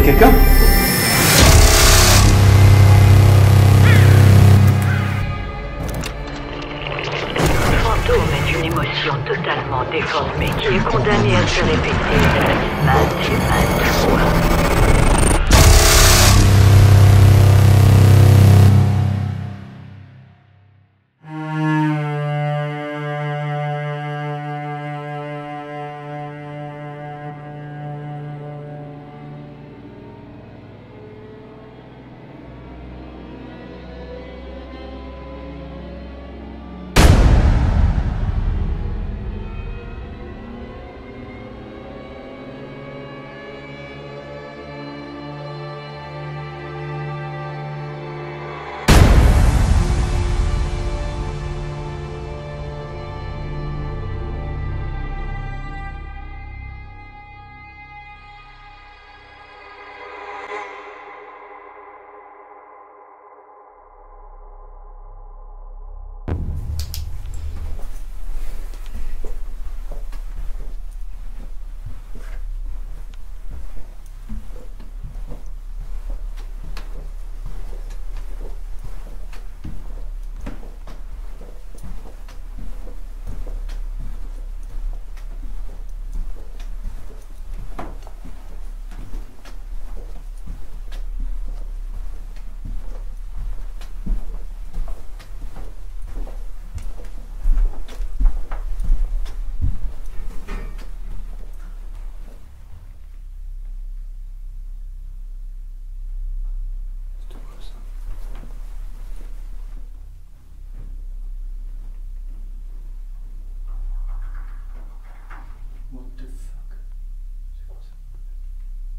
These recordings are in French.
Y'a quelqu'un? Le fantôme est une émotion totalement déformée qui est condamnée à se répéter maintes et maintes fois.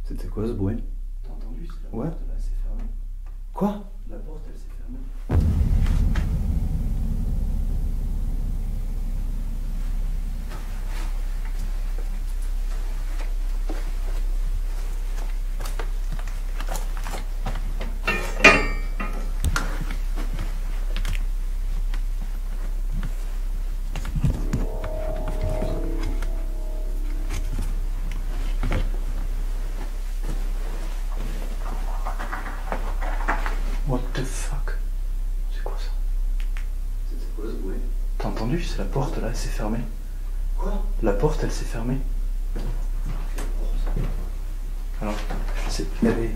C'était quoi ce bruit? T'as entendu? La Ouais. porte là s'est fermée. Quoi? La porte elle s'est fermée. What the fuck? C'est quoi ça? C'était quoi ce bruit? T'as entendu? C'est la porte là, elle s'est fermée. Quoi? La porte, elle s'est fermée. Alors, je sais, il y avait...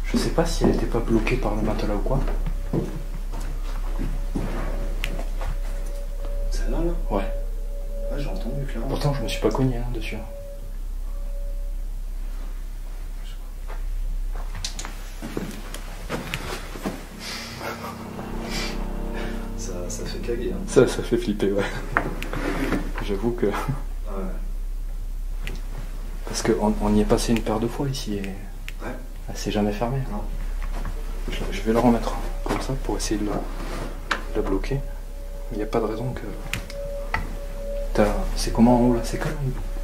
Je sais pas si elle était pas bloquée par le matelas ou quoi. Celle-là là? Ouais. Ouais, j'ai entendu clairement. Pourtant, je me suis pas cogné hein, dessus. Ça fait caguer. Hein. Ça fait flipper, ouais. J'avoue que... Ouais. Parce qu'on y est passé une paire de fois ici et... Ouais. Elle s'est jamais fermée. Non. Je vais la remettre comme ça pour essayer de la bloquer. Il n'y a pas de raison que... C'est comment en haut là? C'est calme?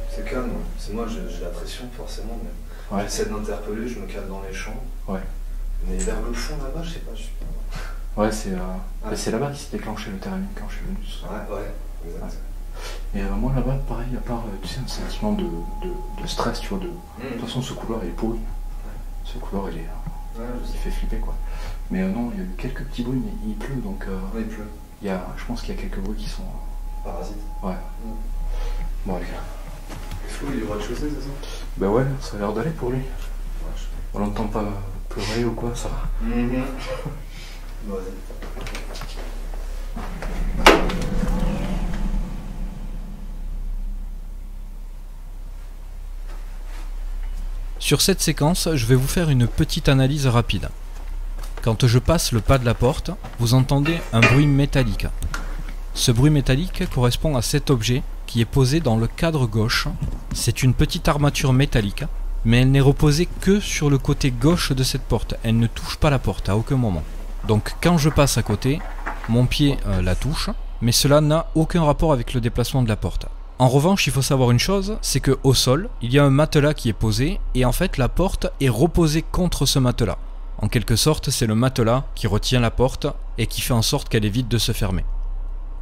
C'est calme. C'est moi, j'ai la pression forcément. Mais Ouais. j'essaie d'interpeller, je me cale dans les champs. Ouais. Mais vers le fond là-bas, je sais pas. Je suis pas... Ouais, c'est là-bas qui s'est déclenché le terrain quand je suis venu. Ouais, exact. Et moi là-bas, pareil, à part tu sais, un sentiment de stress, tu vois, de toute façon ce couloir il est pourri. Ce couloir il est. Ouais, je Il sais. fait flipper quoi. Mais non, il y a eu quelques petits bruits, mais il pleut donc Ouais, il pleut. je pense qu'il y a quelques bruits qui sont. Parasite. Ouais. Bon allez. Le flou, il est au rez-de-chaussée, c'est ça? Bah ouais, ça a l'air d'aller pour lui. Ouais, On l'entend pas pleurer ou quoi, ça va. Vas-y. Sur cette séquence, je vais vous faire une petite analyse rapide. Quand je passe le pas de la porte, vous entendez un bruit métallique. Ce bruit métallique correspond à cet objet qui est posé dans le cadre gauche. C'est une petite armature métallique, mais elle n'est reposée que sur le côté gauche de cette porte. Elle ne touche pas la porte à aucun moment. Donc quand je passe à côté, mon pied la touche, mais cela n'a aucun rapport avec le déplacement de la porte. En revanche, il faut savoir une chose, c'est que au sol, il y a un matelas qui est posé, et en fait la porte est reposée contre ce matelas. En quelque sorte, c'est le matelas qui retient la porte et qui fait en sorte qu'elle évite de se fermer.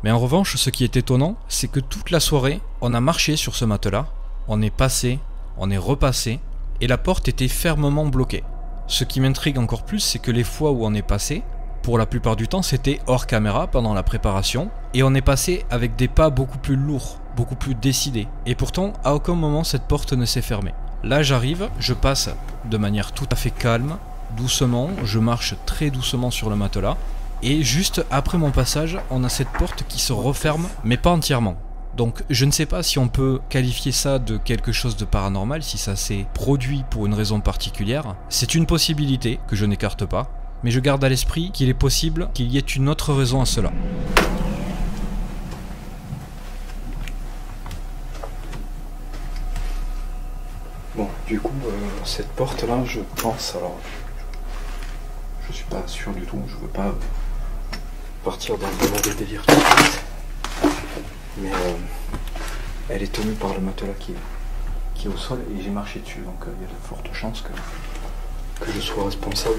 Mais en revanche, ce qui est étonnant, c'est que toute la soirée, on a marché sur ce matelas, on est passé, on est repassé et la porte était fermement bloquée. Ce qui m'intrigue encore plus, c'est que les fois où on est passé, pour la plupart du temps, c'était hors caméra pendant la préparation, et on est passé avec des pas beaucoup plus lourds, beaucoup plus décidés. Et pourtant, à aucun moment cette porte ne s'est fermée. Là, j'arrive, je passe de manière tout à fait calme, doucement, je marche très doucement sur le matelas, et juste après mon passage, on a cette porte qui se referme, mais pas entièrement. Donc je ne sais pas si on peut qualifier ça de quelque chose de paranormal, si ça s'est produit pour une raison particulière. C'est une possibilité que je n'écarte pas, mais je garde à l'esprit qu'il est possible qu'il y ait une autre raison à cela. Bon, du coup, cette porte-là, je pense, alors, je suis pas sûr du tout, je veux pas partir dans le mauvais délire tout de suite, mais elle est tenue par le matelas qui est au sol et j'ai marché dessus, donc il y a de fortes chances que je sois responsable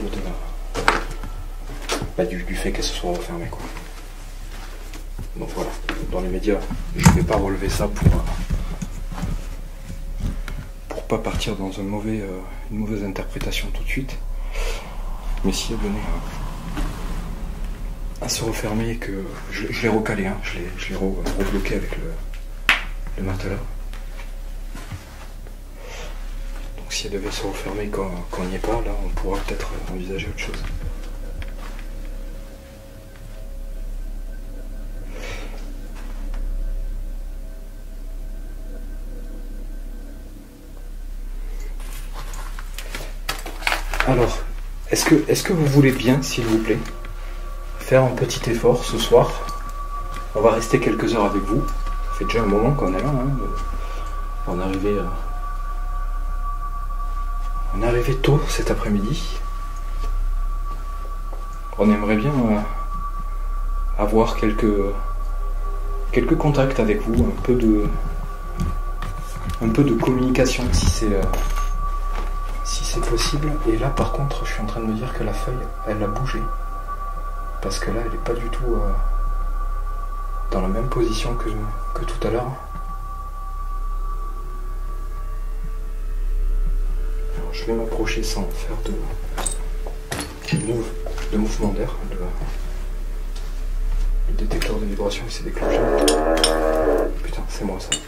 du fait qu'elle se soit refermée, quoi. Donc voilà, dans les médias, je vais pas relever ça pour pas partir dans une mauvaise interprétation tout de suite, mais si elle venait à se refermer et que je l'ai recalé, hein, je l'ai rebloqué avec le matelas. Donc si elle devait se refermer quand il n'y est pas, là on pourra peut-être envisager autre chose. Alors, est-ce que vous voulez bien, s'il vous plaît, faire un petit effort ce soir? On va rester quelques heures avec vous. Ça fait déjà un moment qu'on est là. Hein. On est arrivé tôt cet après-midi. On aimerait bien avoir quelques contacts avec vous, un peu de communication si c'est possible. Et là par contre je suis en train de me dire que la feuille elle a bougé, parce que là elle n'est pas du tout dans la même position que tout à l'heure. Alors je vais m'approcher sans faire de mouvement d'air. Le détecteur de vibration il s'est déclenché. Putain, c'est moi ça, désolé.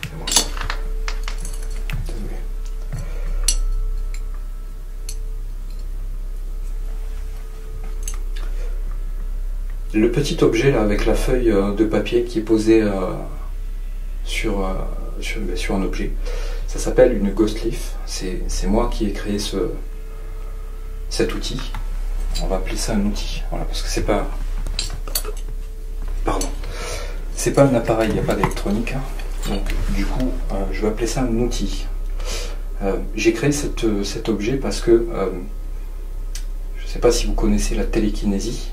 Le petit objet là avec la feuille de papier qui est posée sur un objet, ça s'appelle une ghost leaf. C'est moi qui ai créé cet outil. On va appeler ça un outil, voilà, parce que c'est pas un appareil, il n'y a pas d'électronique, hein. Donc du coup je vais appeler ça un outil. J'ai créé cet objet parce que je ne sais pas si vous connaissez la télékinésie.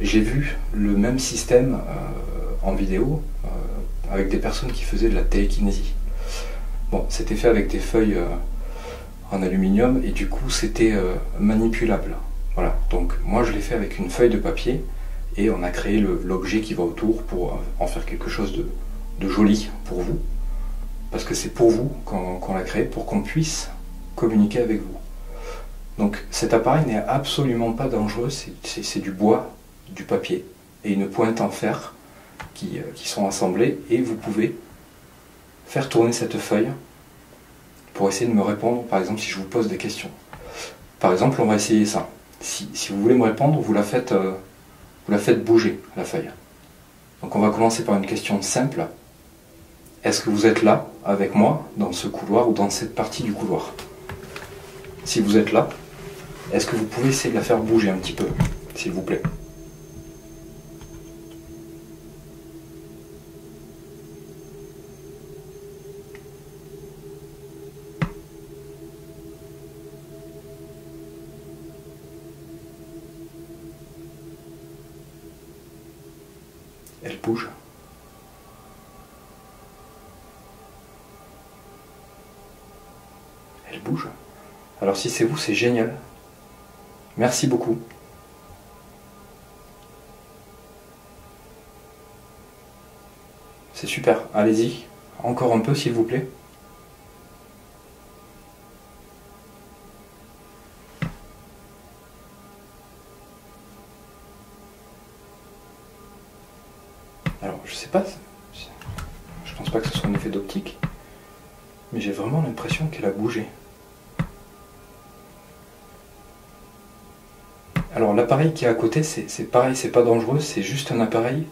J'ai vu le même système en vidéo avec des personnes qui faisaient de la télékinésie. Bon, c'était fait avec des feuilles en aluminium et du coup c'était manipulable. Voilà, donc moi je l'ai fait avec une feuille de papier et on a créé l'objet qui va autour pour en faire quelque chose de joli pour vous. Parce que c'est pour vous qu'on l'a créé, pour qu'on puisse communiquer avec vous. Donc cet appareil n'est absolument pas dangereux, c'est du bois, du papier et une pointe en fer qui sont assemblées, et vous pouvez faire tourner cette feuille pour essayer de me répondre, par exemple si je vous pose des questions. Par exemple on va essayer ça. Si vous voulez me répondre, vous la faites bouger, la feuille. Donc on va commencer par une question simple. Est-ce que vous êtes là avec moi dans ce couloir ou dans cette partie du couloir? Si vous êtes là, est-ce que vous pouvez essayer de la faire bouger un petit peu, s'il vous plaît? Elle bouge. Elle bouge. Alors si c'est vous, c'est génial. Merci beaucoup. C'est super. Allez-y. Encore un peu, s'il vous plaît. sais pas, je pense pas que ce soit un effet d'optique, mais j'ai vraiment l'impression qu'elle a bougé. Alors l'appareil qui est à côté, c'est pareil, c'est pas dangereux, c'est juste un appareil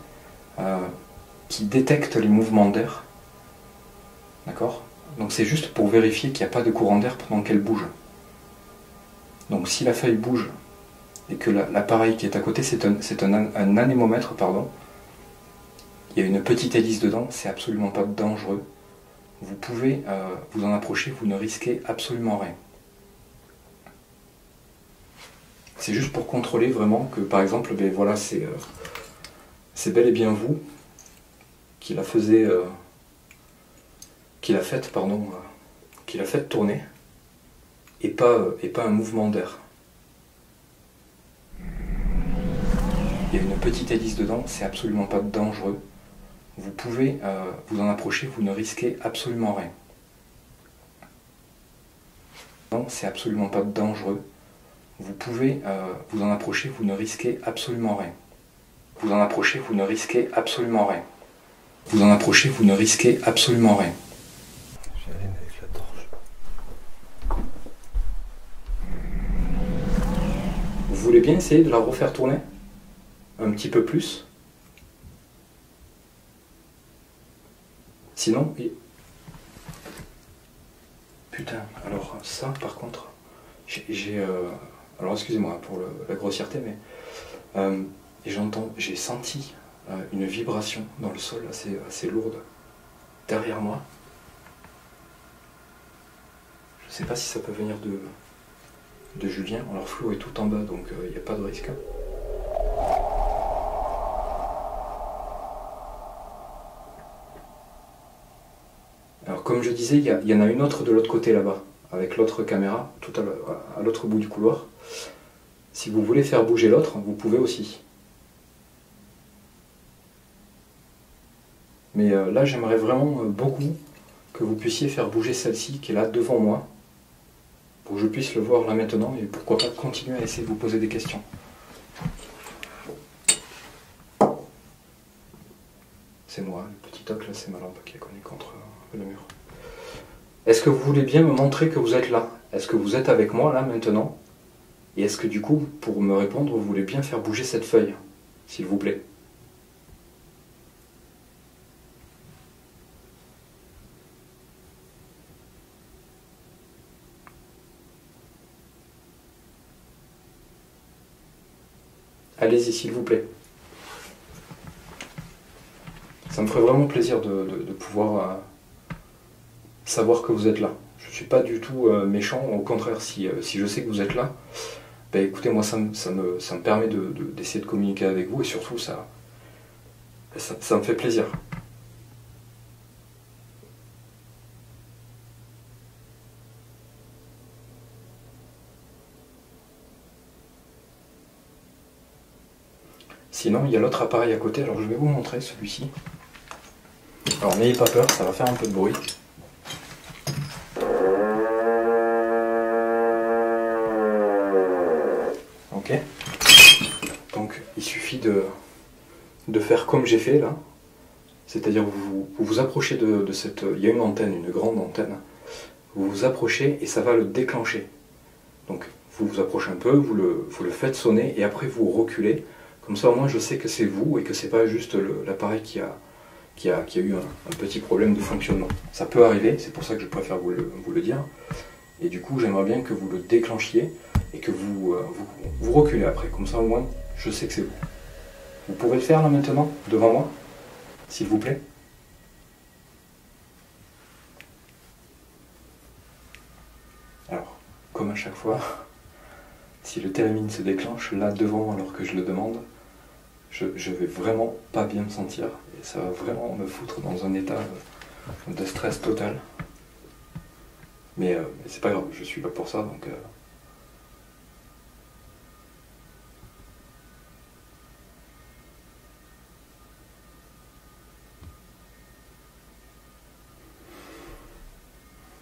qui détecte les mouvements d'air. D'accord? Donc c'est juste pour vérifier qu'il n'y a pas de courant d'air pendant qu'elle bouge. Donc si la feuille bouge et que l'appareil qui est à côté, c'est un anémomètre, pardon, il y a une petite hélice dedans, c'est absolument pas dangereux. Vous pouvez vous en approcher, vous ne risquez absolument rien. C'est juste pour contrôler vraiment que, par exemple, ben voilà, c'est bel et bien vous qui la faisait, qui la faites tourner, et pas un mouvement d'air. Il y a une petite hélice dedans, c'est absolument pas dangereux. Vous pouvez vous en approcher, vous ne risquez absolument rien. Non, c'est absolument pas dangereux. Vous pouvez vous en approcher, vous ne risquez absolument rien. Vous en approchez, vous ne risquez absolument rien. Vous en approchez, vous ne risquez absolument rien. J'allume avec la torche. Vous voulez bien essayer de la refaire tourner un petit peu plus? Sinon, putain, alors ça par contre, alors excusez-moi pour la grossièreté, mais j'ai senti une vibration dans le sol assez lourde derrière moi. Je ne sais pas si ça peut venir de Julien. Alors Flo est tout en bas, donc il n'y a pas de risque. Alors comme je disais, il y en a une autre de l'autre côté là-bas, avec l'autre caméra, tout à l'autre bout du couloir. Si vous voulez faire bouger l'autre, vous pouvez aussi. Mais là, j'aimerais vraiment beaucoup que vous puissiez faire bouger celle-ci, qui est là devant moi, pour que je puisse le voir là maintenant, et pourquoi pas continuer à essayer de vous poser des questions. C'est moi, le petit toc là, c'est ma lampe qui est cognée contre le mur. Est-ce que vous voulez bien me montrer que vous êtes là? Est-ce que vous êtes avec moi là maintenant? Et est-ce que du coup, pour me répondre, vous voulez bien faire bouger cette feuille, s'il vous plaît? Allez-y, s'il vous plaît. Ça me ferait vraiment plaisir de pouvoir savoir que vous êtes là. Je ne suis pas du tout méchant, au contraire, si je sais que vous êtes là, ben écoutez, moi ça me permet d'essayer de communiquer avec vous, et surtout ça me fait plaisir. Sinon, il y a l'autre appareil à côté, alors je vais vous montrer celui-ci. Alors n'ayez pas peur, ça va faire un peu de bruit. Ok. Donc il suffit de faire comme j'ai fait là. C'est-à-dire vous vous approchez de cette... Il y a une antenne, une grande antenne. Vous vous approchez et ça va le déclencher. Donc vous vous approchez un peu, vous le faites sonner et après vous reculez. Comme ça au moins je sais que c'est vous et que c'est pas juste l'appareil qui a eu un petit problème de fonctionnement. Ça peut arriver, c'est pour ça que je préfère vous le dire. Et du coup j'aimerais bien que vous le déclenchiez et que vous reculez après. Comme ça au moins je sais que c'est vous. Vous pouvez le faire là maintenant, devant moi, s'il vous plaît. Alors, comme à chaque fois, si le télémine se déclenche là devant alors que je le demande, je vais vraiment pas bien me sentir et ça va vraiment me foutre dans un état de stress total. Mais c'est pas grave, je suis là pour ça, donc...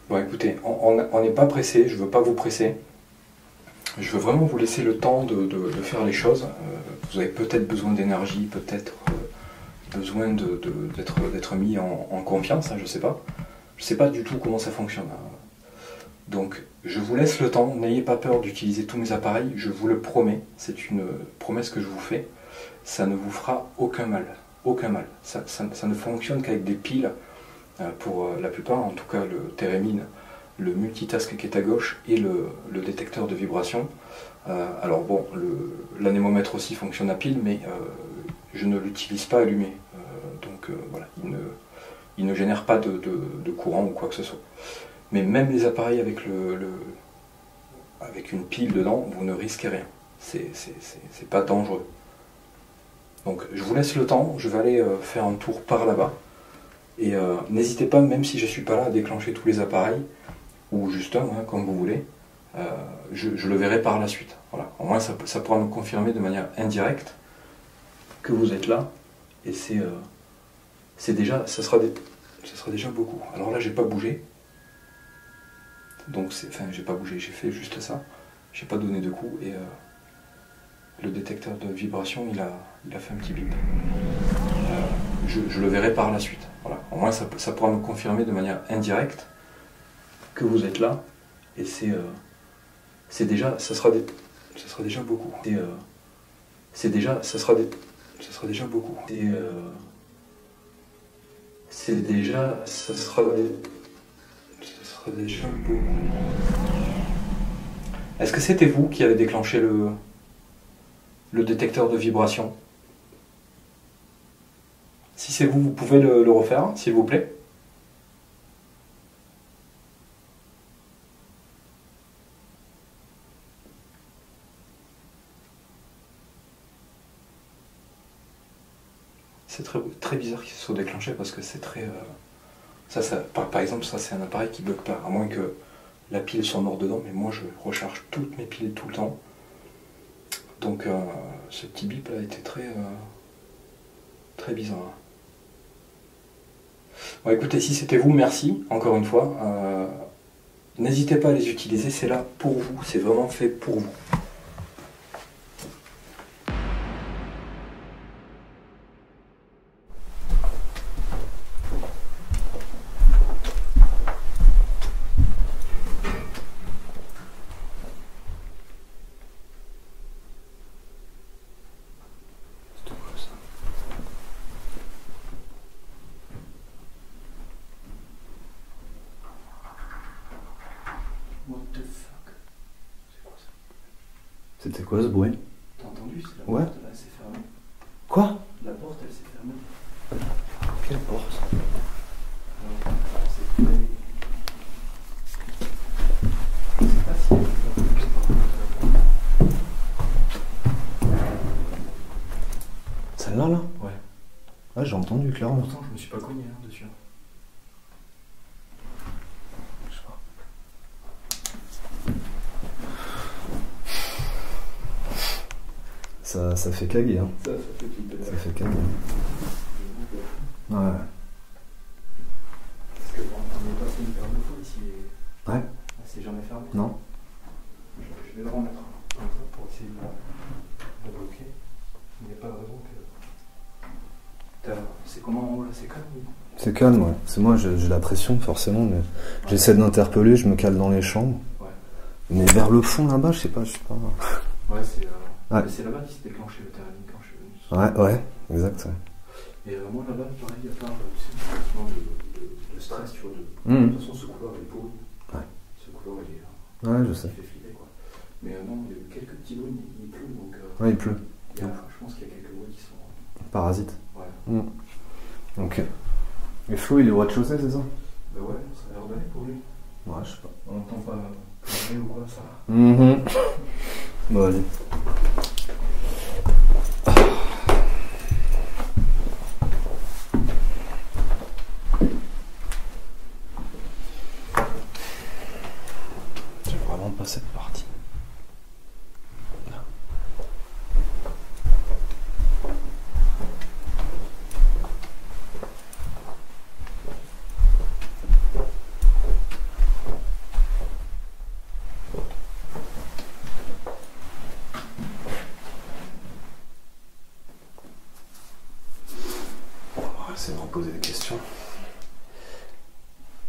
Bon écoutez, on n'est pas pressé, je veux pas vous presser. Je veux vraiment vous laisser le temps de faire les choses. Vous avez peut-être besoin d'énergie, peut-être besoin d'être mis en confiance, hein, je sais pas. Je sais pas du tout comment ça fonctionne. Hein. Donc je vous laisse le temps, n'ayez pas peur d'utiliser tous mes appareils, je vous le promets, c'est une promesse que je vous fais, ça ne vous fera aucun mal, aucun mal. Ça ne fonctionne qu'avec des piles, pour la plupart, en tout cas le Theremin, le multitask qui est à gauche et le détecteur de vibration. Alors bon, l'anémomètre aussi fonctionne à pile, mais je ne l'utilise pas allumé, donc voilà, il ne génère pas de courant ou quoi que ce soit. Mais même les appareils avec avec une pile dedans, vous ne risquez rien. C'est pas dangereux. Donc je vous laisse le temps, je vais aller faire un tour par là-bas. Et n'hésitez pas, même si je ne suis pas là, à déclencher tous les appareils, ou juste un, hein, comme vous voulez. Je le verrai par la suite. Voilà. Au moins ça pourra me confirmer de manière indirecte que vous êtes là. Et c'est déjà, ça sera déjà beaucoup. Alors là, j'ai pas bougé. Donc j'ai pas bougé, j'ai fait juste ça. J'ai pas donné de coup et le détecteur de vibration, il a fait un petit bip. Je le verrai par la suite. Voilà. Au moins ça pourra me confirmer de manière indirecte que vous êtes là. Et c'est déjà, ça sera déjà beaucoup. C'est déjà, ça sera déjà beaucoup. C'est déjà, ça sera déjà beaucoup. Est-ce que c'était vous qui avez déclenché le détecteur de vibration? Si c'est vous, vous pouvez le refaire, s'il vous plaît. C'est très bizarre qu'il se soit déclenché parce que c'est très... par exemple, ça c'est un appareil qui bloque pas, à moins que la pile soit morte dedans, mais moi je recharge toutes mes piles tout le temps. Donc ce petit bip là était très bizarre. Bon écoutez, si c'était vous, merci, encore une fois. N'hésitez pas à les utiliser, c'est là pour vous, c'est vraiment fait pour vous. What the fuck? C'est quoi ça? C'était quoi ce bruit? T'as entendu? C'est la Ouais. porte, là, elle s'est fermée. Quoi? La porte, elle s'est fermée. Quelle porte? C'est je sais pas si elle est Celle-là, là? Ouais. Ouais, j'ai entendu clairement. Pourtant, je me suis pas cogné dessus. Je sais pas. Ça fait caguer, hein. Ça fait flipper. Ça fait caguer. Ouais. Parce que bon, on est passé une paire de fois ici. Ouais. C'est jamais fermé. Non. Je vais le remettre comme ça pour essayer de bloquer. Il n'y a pas de raison que. C'est comment en haut là? C'est calme? C'est calme, ouais. C'est moi, j'ai la pression, forcément, mais j'essaie d'interpeller, je me cale dans les chambres. Ouais. Mais vers le fond, là-bas, je sais pas. Ouais, c'est Ouais. c'est là-bas qui s'est déclenché le Theremin quand je suis venu. Ouais, exact, ouais. Et moi là-bas, pareil, il y a pas de stress, tu vois. De toute façon, ce couloir il est pourri. Ouais. Ce couloir il est. Ouais, je sais. Il fait flipper quoi. Mais non, il y a eu quelques petits bruits, il pleut donc. Ouais, il pleut. Je pense qu'il y a quelques bruits qui sont. Parasite. Ouais. Ok. Et Flo, il est au rez-de-chaussée, c'est ça? Bah ouais, ça a l'air donné pour lui. Ouais, je sais pas. On n'entend pas parler ou quoi, ça. Bon, allez. J'aime vraiment pas cette partie.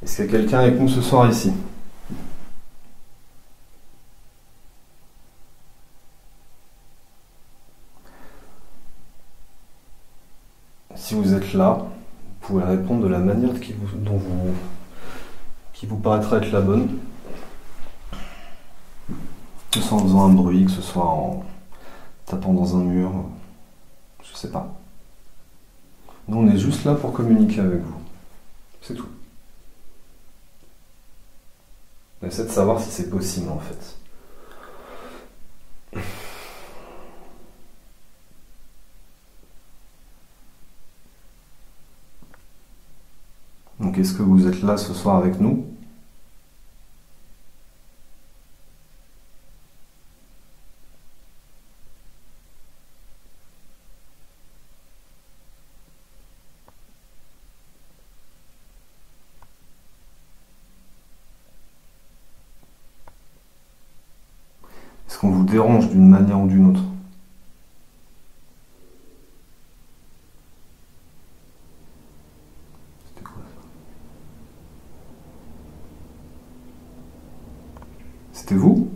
Est-ce qu'il y a quelqu'un avec nous ce soir ici? Si vous êtes là, vous pouvez répondre de la manière qui vous paraîtra être la bonne. Que ce soit en faisant un bruit, que ce soit en tapant dans un mur, je sais pas. Nous, on est juste là pour communiquer avec vous. C'est tout. On essaie de savoir si c'est possible, en fait. Donc, est-ce que vous êtes là ce soir avec nous? Est-ce qu'on vous dérange d'une manière ou d'une autre? C'était quoi ça? C'était vous?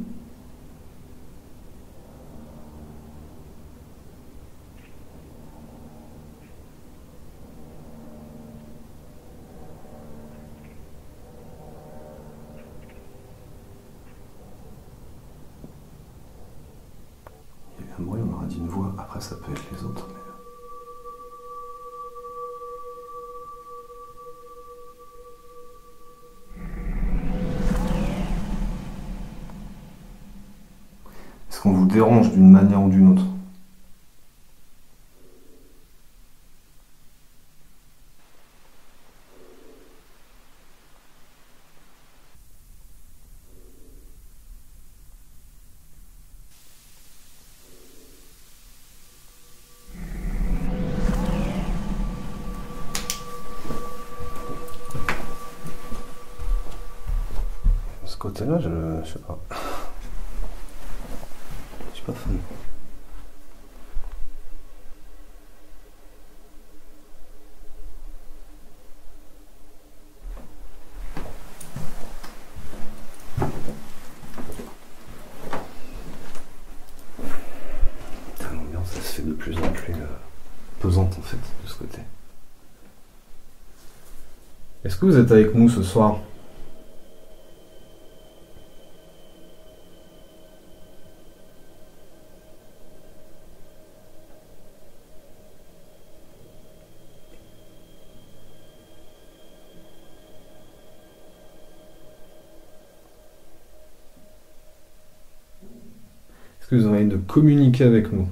Il y a eu un bruit, on aurait dit une voix. Après, ça peut être les autres, mais... Est-ce qu'on vous dérange d'une manière ou d'une autre? Ce côté-là, je sais pas. Je suis pas fan. Putain, l'ambiance, elle se fait de plus en plus pesante en fait de ce côté. Est-ce que vous êtes avec nous ce soir? Est-ce que vous avez envie de communiquer avec nous?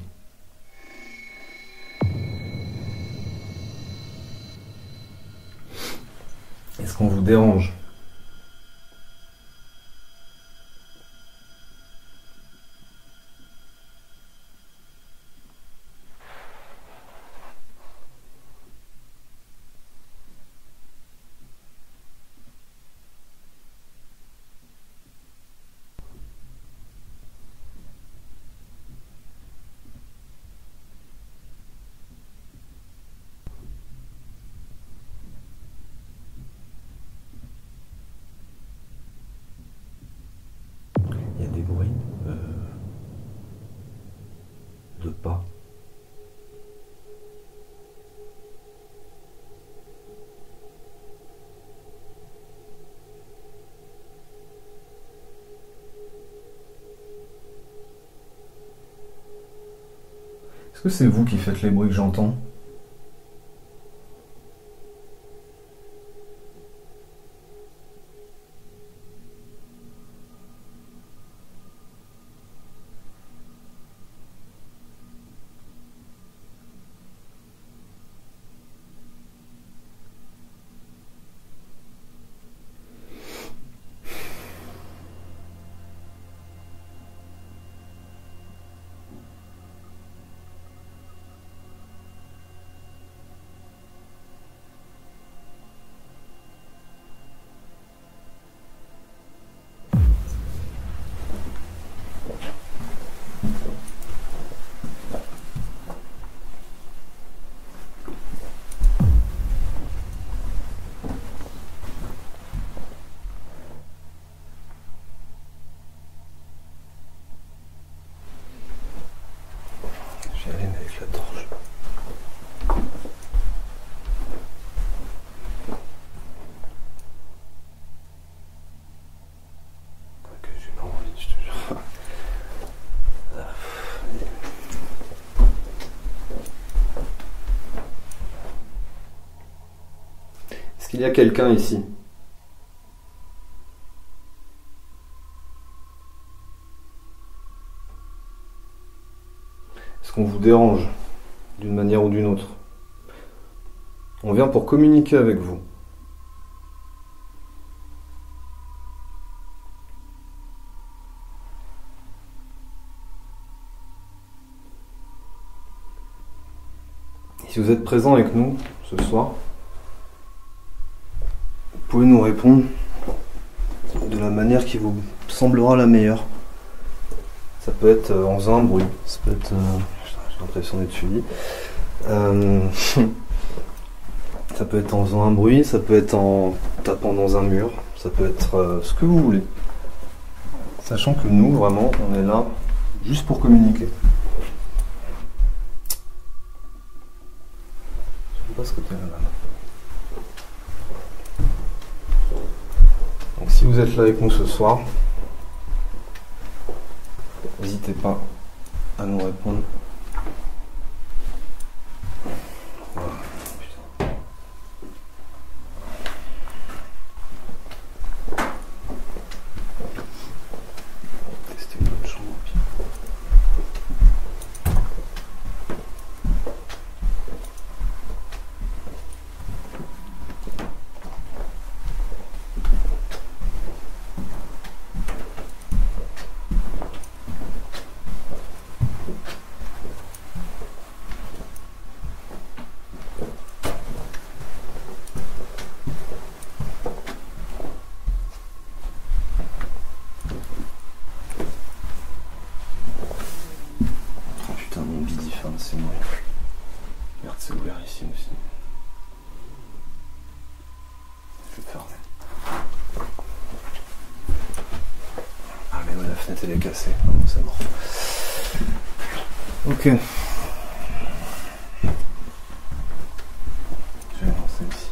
Est-ce qu'on vous dérange? Il y a des bruits de pas. Est-ce que c'est vous qui faites les bruits que j'entends? Est-ce qu'il y a quelqu'un ici? Est-ce qu'on vous dérange d'une manière ou d'une autre? On vient pour communiquer avec vous. Si vous êtes présent avec nous ce soir, vous pouvez nous répondre de la manière qui vous semblera la meilleure. Ça peut être en faisant un bruit, ça peut être... j'ai l'impression d'être suivi. Ça peut être en faisant un bruit, ça peut être en tapant dans un mur, ça peut être ce que vous voulez. Sachant que nous, vraiment, on est là juste pour communiquer. Je sais pas ce côté-là, là. Donc si vous êtes là avec nous ce soir, n'hésitez pas à nous répondre. Voilà, putain. Tester une autre chambre. C'est moi. Merde, c'est ouvert ici aussi. Je vais fermer. Ah mais ouais, la fenêtre elle est cassée. Ah, bon, c'est mort. Ok. Je vais lancer ici.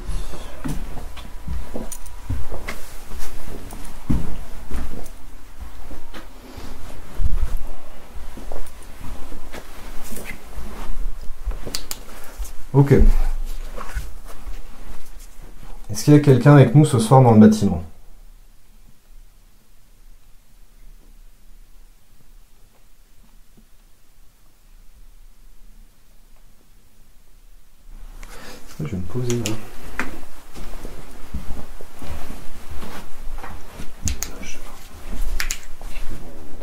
Ok. Est-ce qu'il y a quelqu'un avec nous ce soir dans le bâtiment? Je vais me poser là. Je sais pas.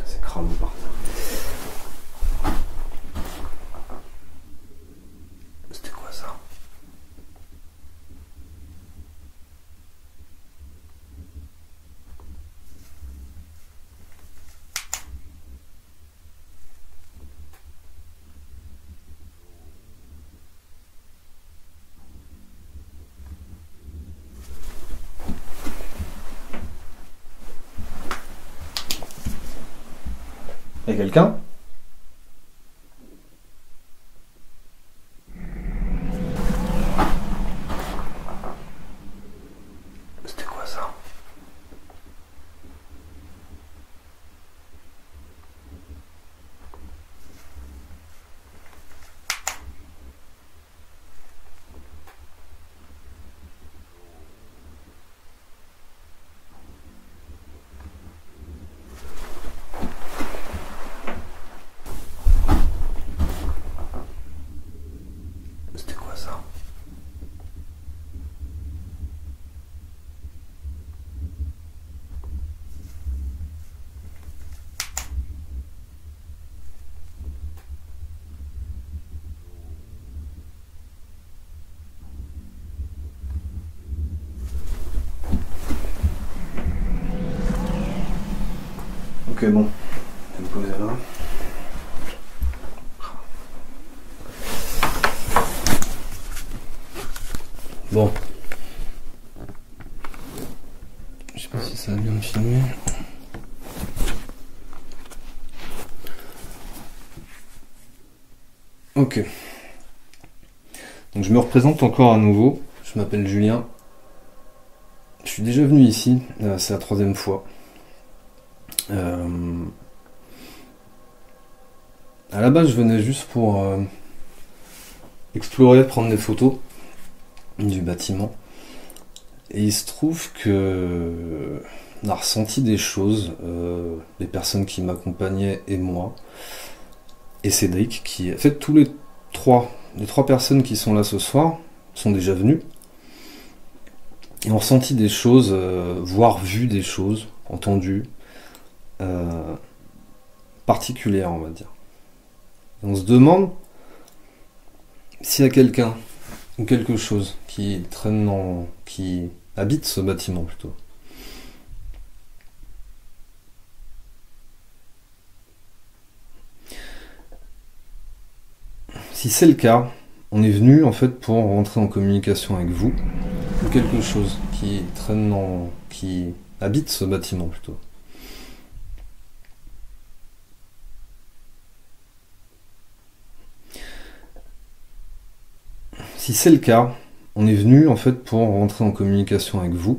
C'est crado par terre. C'était quoi ça? Y'a quelqu'un? C'était quoi ça? C'était quoi ça? Ok, bon. Je vais me poser là. Bon. Je sais pas si ça va bien me filmer. Ok. Donc je me représente encore à nouveau. Je m'appelle Julien. Je suis déjà venu ici. C'est la 3e fois. À la base, je venais juste pour explorer, prendre des photos du bâtiment. Et il se trouve que on a ressenti des choses, les personnes qui m'accompagnaient et moi, et Cédric, qui, en fait, tous les trois personnes qui sont là ce soir sont déjà venues, et ont ressenti des choses, voire vu des choses, entendu, particulières, on va dire. Et on se demande s'il y a quelqu'un ou quelque chose qui traîne qui habite ce bâtiment plutôt. Si c'est le cas, on est venu en fait pour rentrer en communication avec vous, ou quelque chose qui qui habite ce bâtiment plutôt. Si c'est le cas, on est venu en fait pour rentrer en communication avec vous.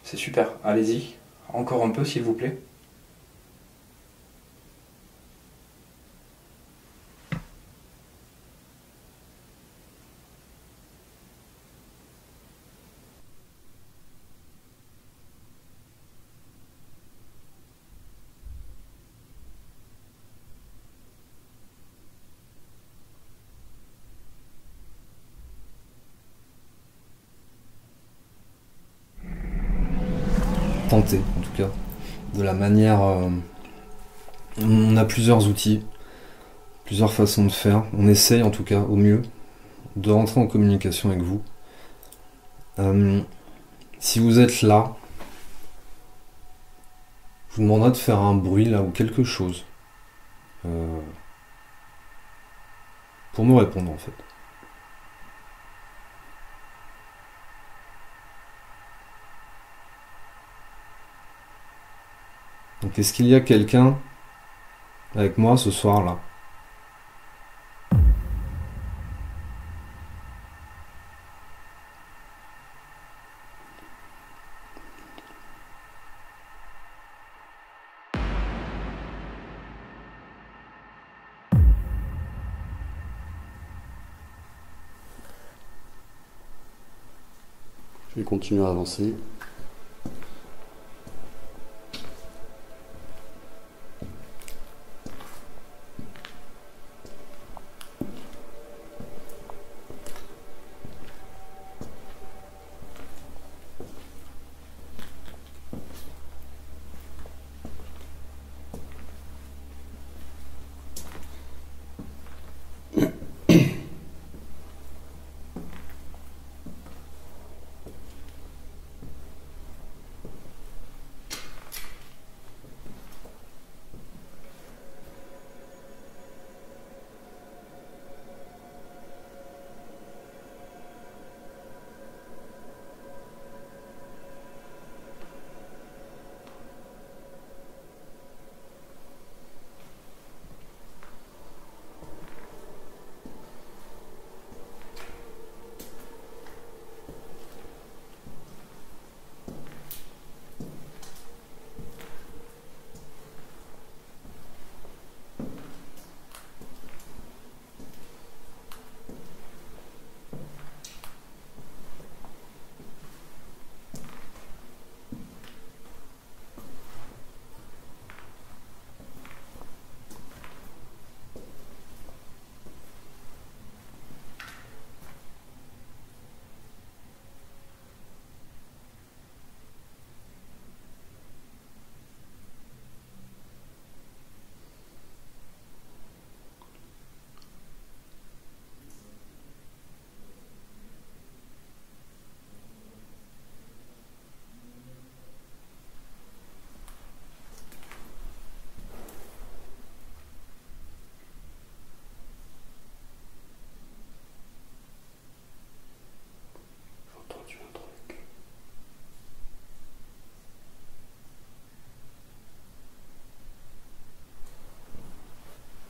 C'est super, allez-y. Encore un peu s'il vous plaît. Tenter en tout cas, de la manière... on a plusieurs outils, plusieurs façons de faire. On essaye en tout cas au mieux de rentrer en communication avec vous. Si vous êtes là, je vous demanderai de faire un bruit là ou quelque chose pour me répondre en fait. Donc est-ce qu'il y a quelqu'un avec moi ce soir là? Je vais continuer à avancer.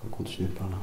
On va continuer par là.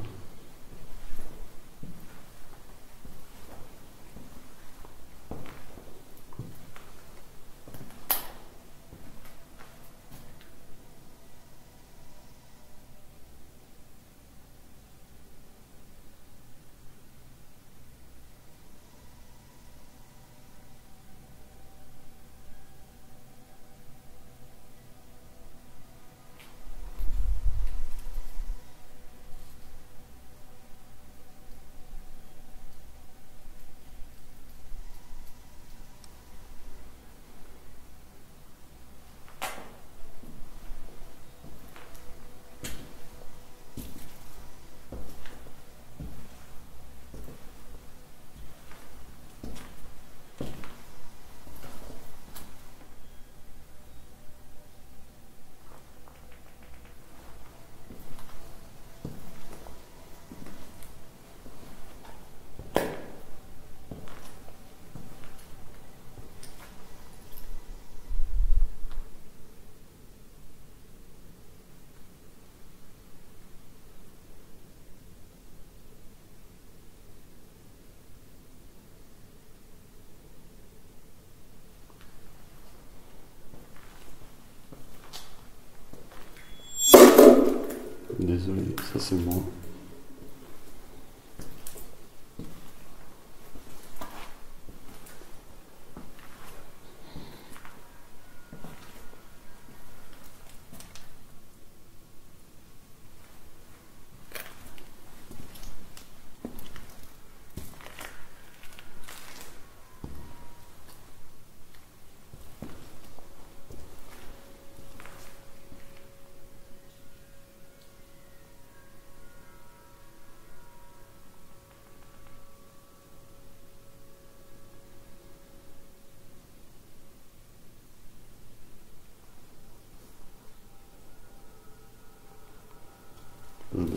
désolé, ça c'est moi.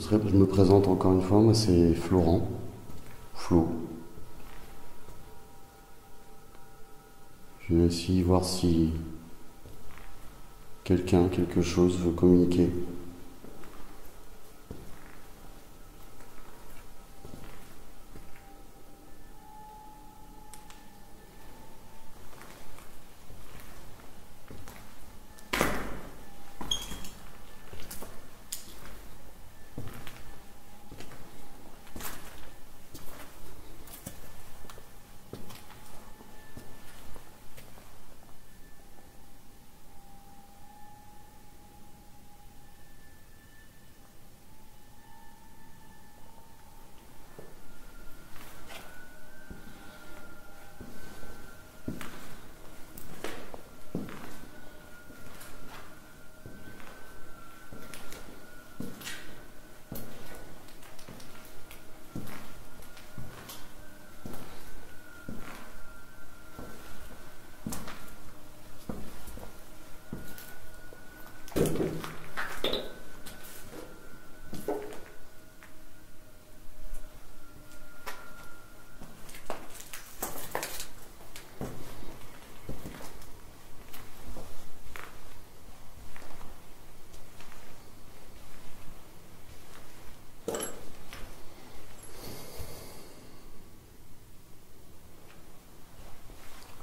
Je me présente encore une fois, moi c'est Florent, Flo. Je vais aussi voir si quelqu'un, quelque chose veut communiquer.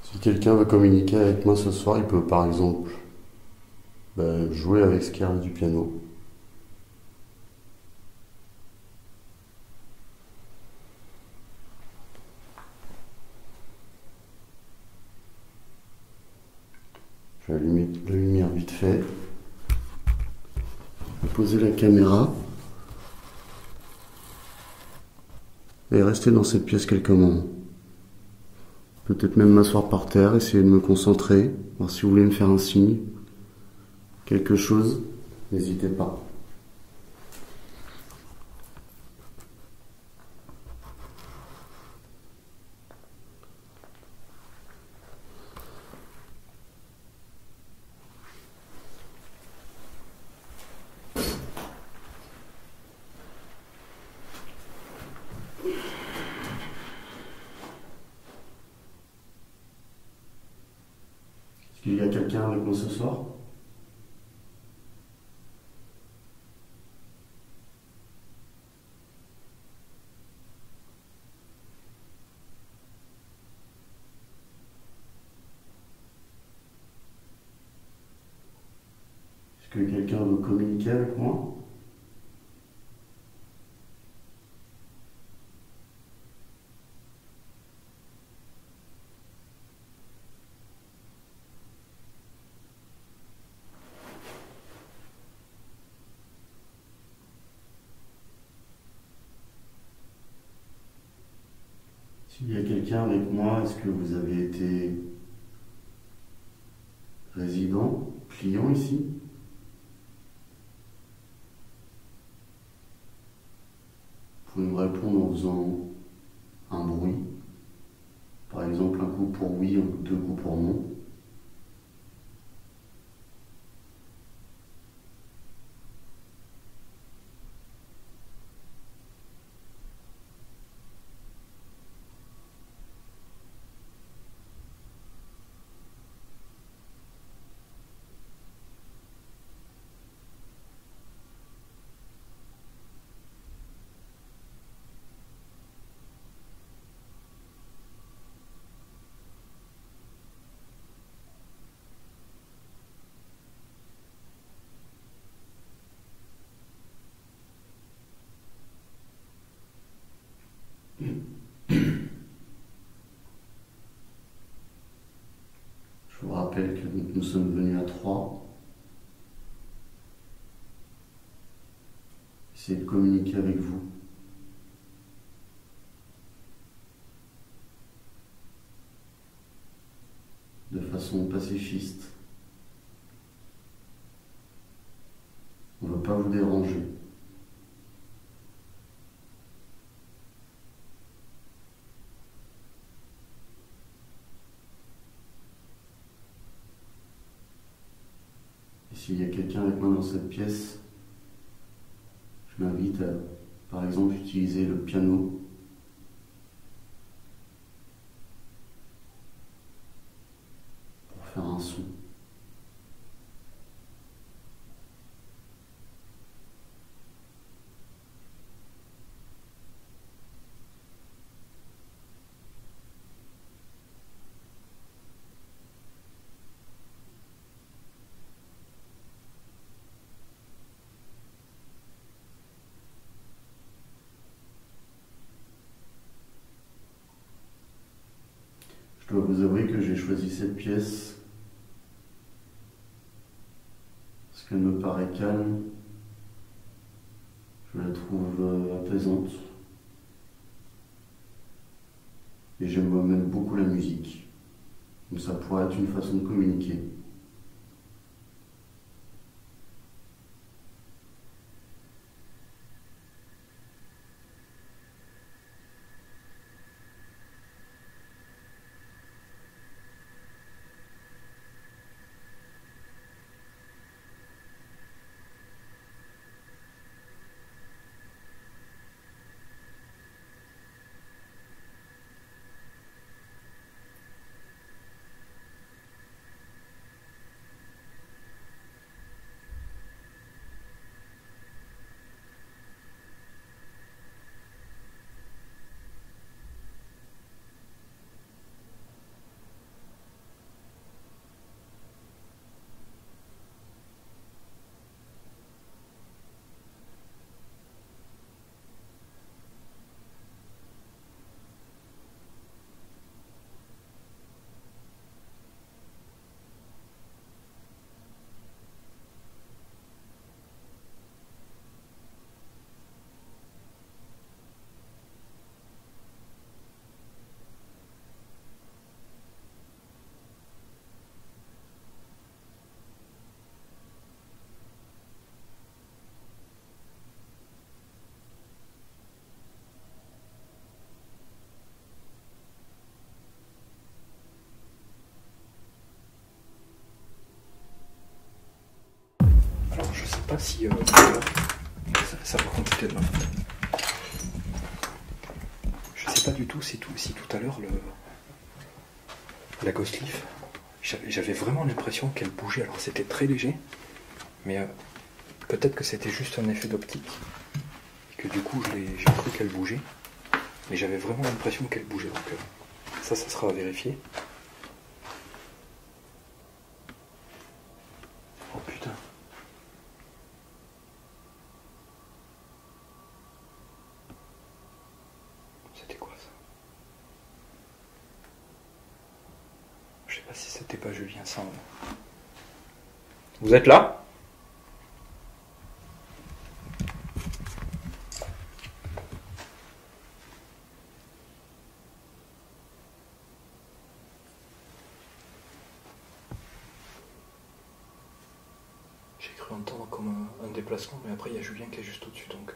Si quelqu'un veut communiquer avec moi ce soir, il peut par exemple jouer avec ce qui arrive du piano. Je vais allumer la lumière vite fait. Je vais poser la caméra. Et rester dans cette pièce quelques moments. Peut-être même m'asseoir par terre, essayer de me concentrer, voir si vous voulez me faire un signe, quelque chose, n'hésitez pas. Est-ce qu'il y a quelqu'un avec moi ce soir ? Est-ce que quelqu'un veut communiquer avec moi ? S'il y a quelqu'un avec moi, est-ce que vous avez été résident, client ici ? Vous pouvez me répondre en faisant un bruit. Par exemple, un coup pour oui, deux coups pour non. rappelle que nous sommes venus à 3. Essayez de communiquer avec vous. De façon pacifiste. On ne veut pas vous déranger. Et s'il y a quelqu'un avec moi dans cette pièce, je m'invite à, par exemple, utiliser le piano. Pour faire un son. Je dois vous avouer que j'ai choisi cette pièce parce qu'elle me paraît calme, je la trouve apaisante et j'aime moi-même beaucoup la musique, donc ça pourrait être une façon de communiquer. Je sais pas si ça va compliquer demain. Je sais pas du tout si tout à l'heure la Ghost Leaf, j'avais vraiment l'impression qu'elle bougeait. Alors c'était très léger, mais peut-être que c'était juste un effet d'optique et que du coup j'ai cru qu'elle bougeait, mais j'avais vraiment l'impression qu'elle bougeait. Donc ça sera à vérifier. Oh putain. C'était quoi ça? Je sais pas si c'était pas Julien Sand. Vous êtes là? J'ai cru entendre comme un déplacement, mais après il y a Julien qui est juste au-dessus, donc...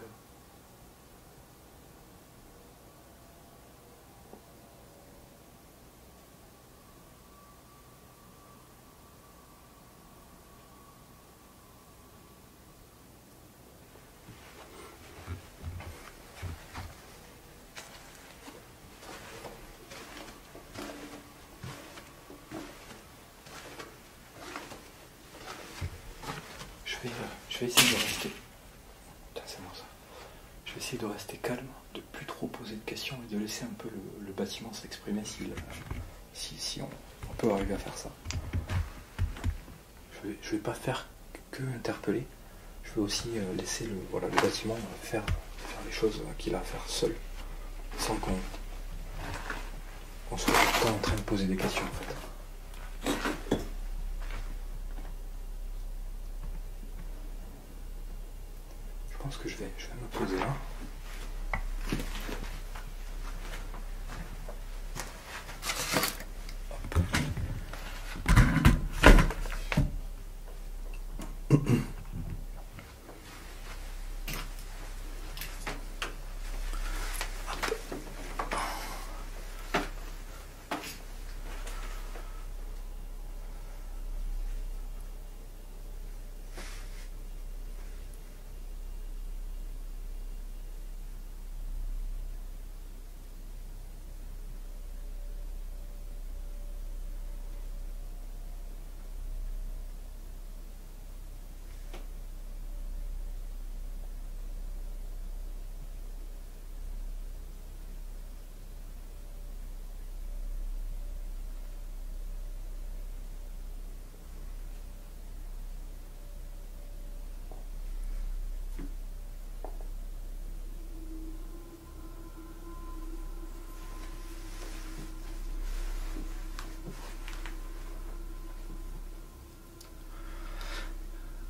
Je vais essayer de rester... Putain, c'est moi ça. Je vais essayer de rester calme, de plus trop poser de questions et de laisser un peu le bâtiment s'exprimer si on peut arriver à faire ça. Je vais pas faire que interpeller, je vais aussi laisser le bâtiment faire les choses qu'il a à faire seul, sans qu'on soit tout le temps en train de poser des questions en fait.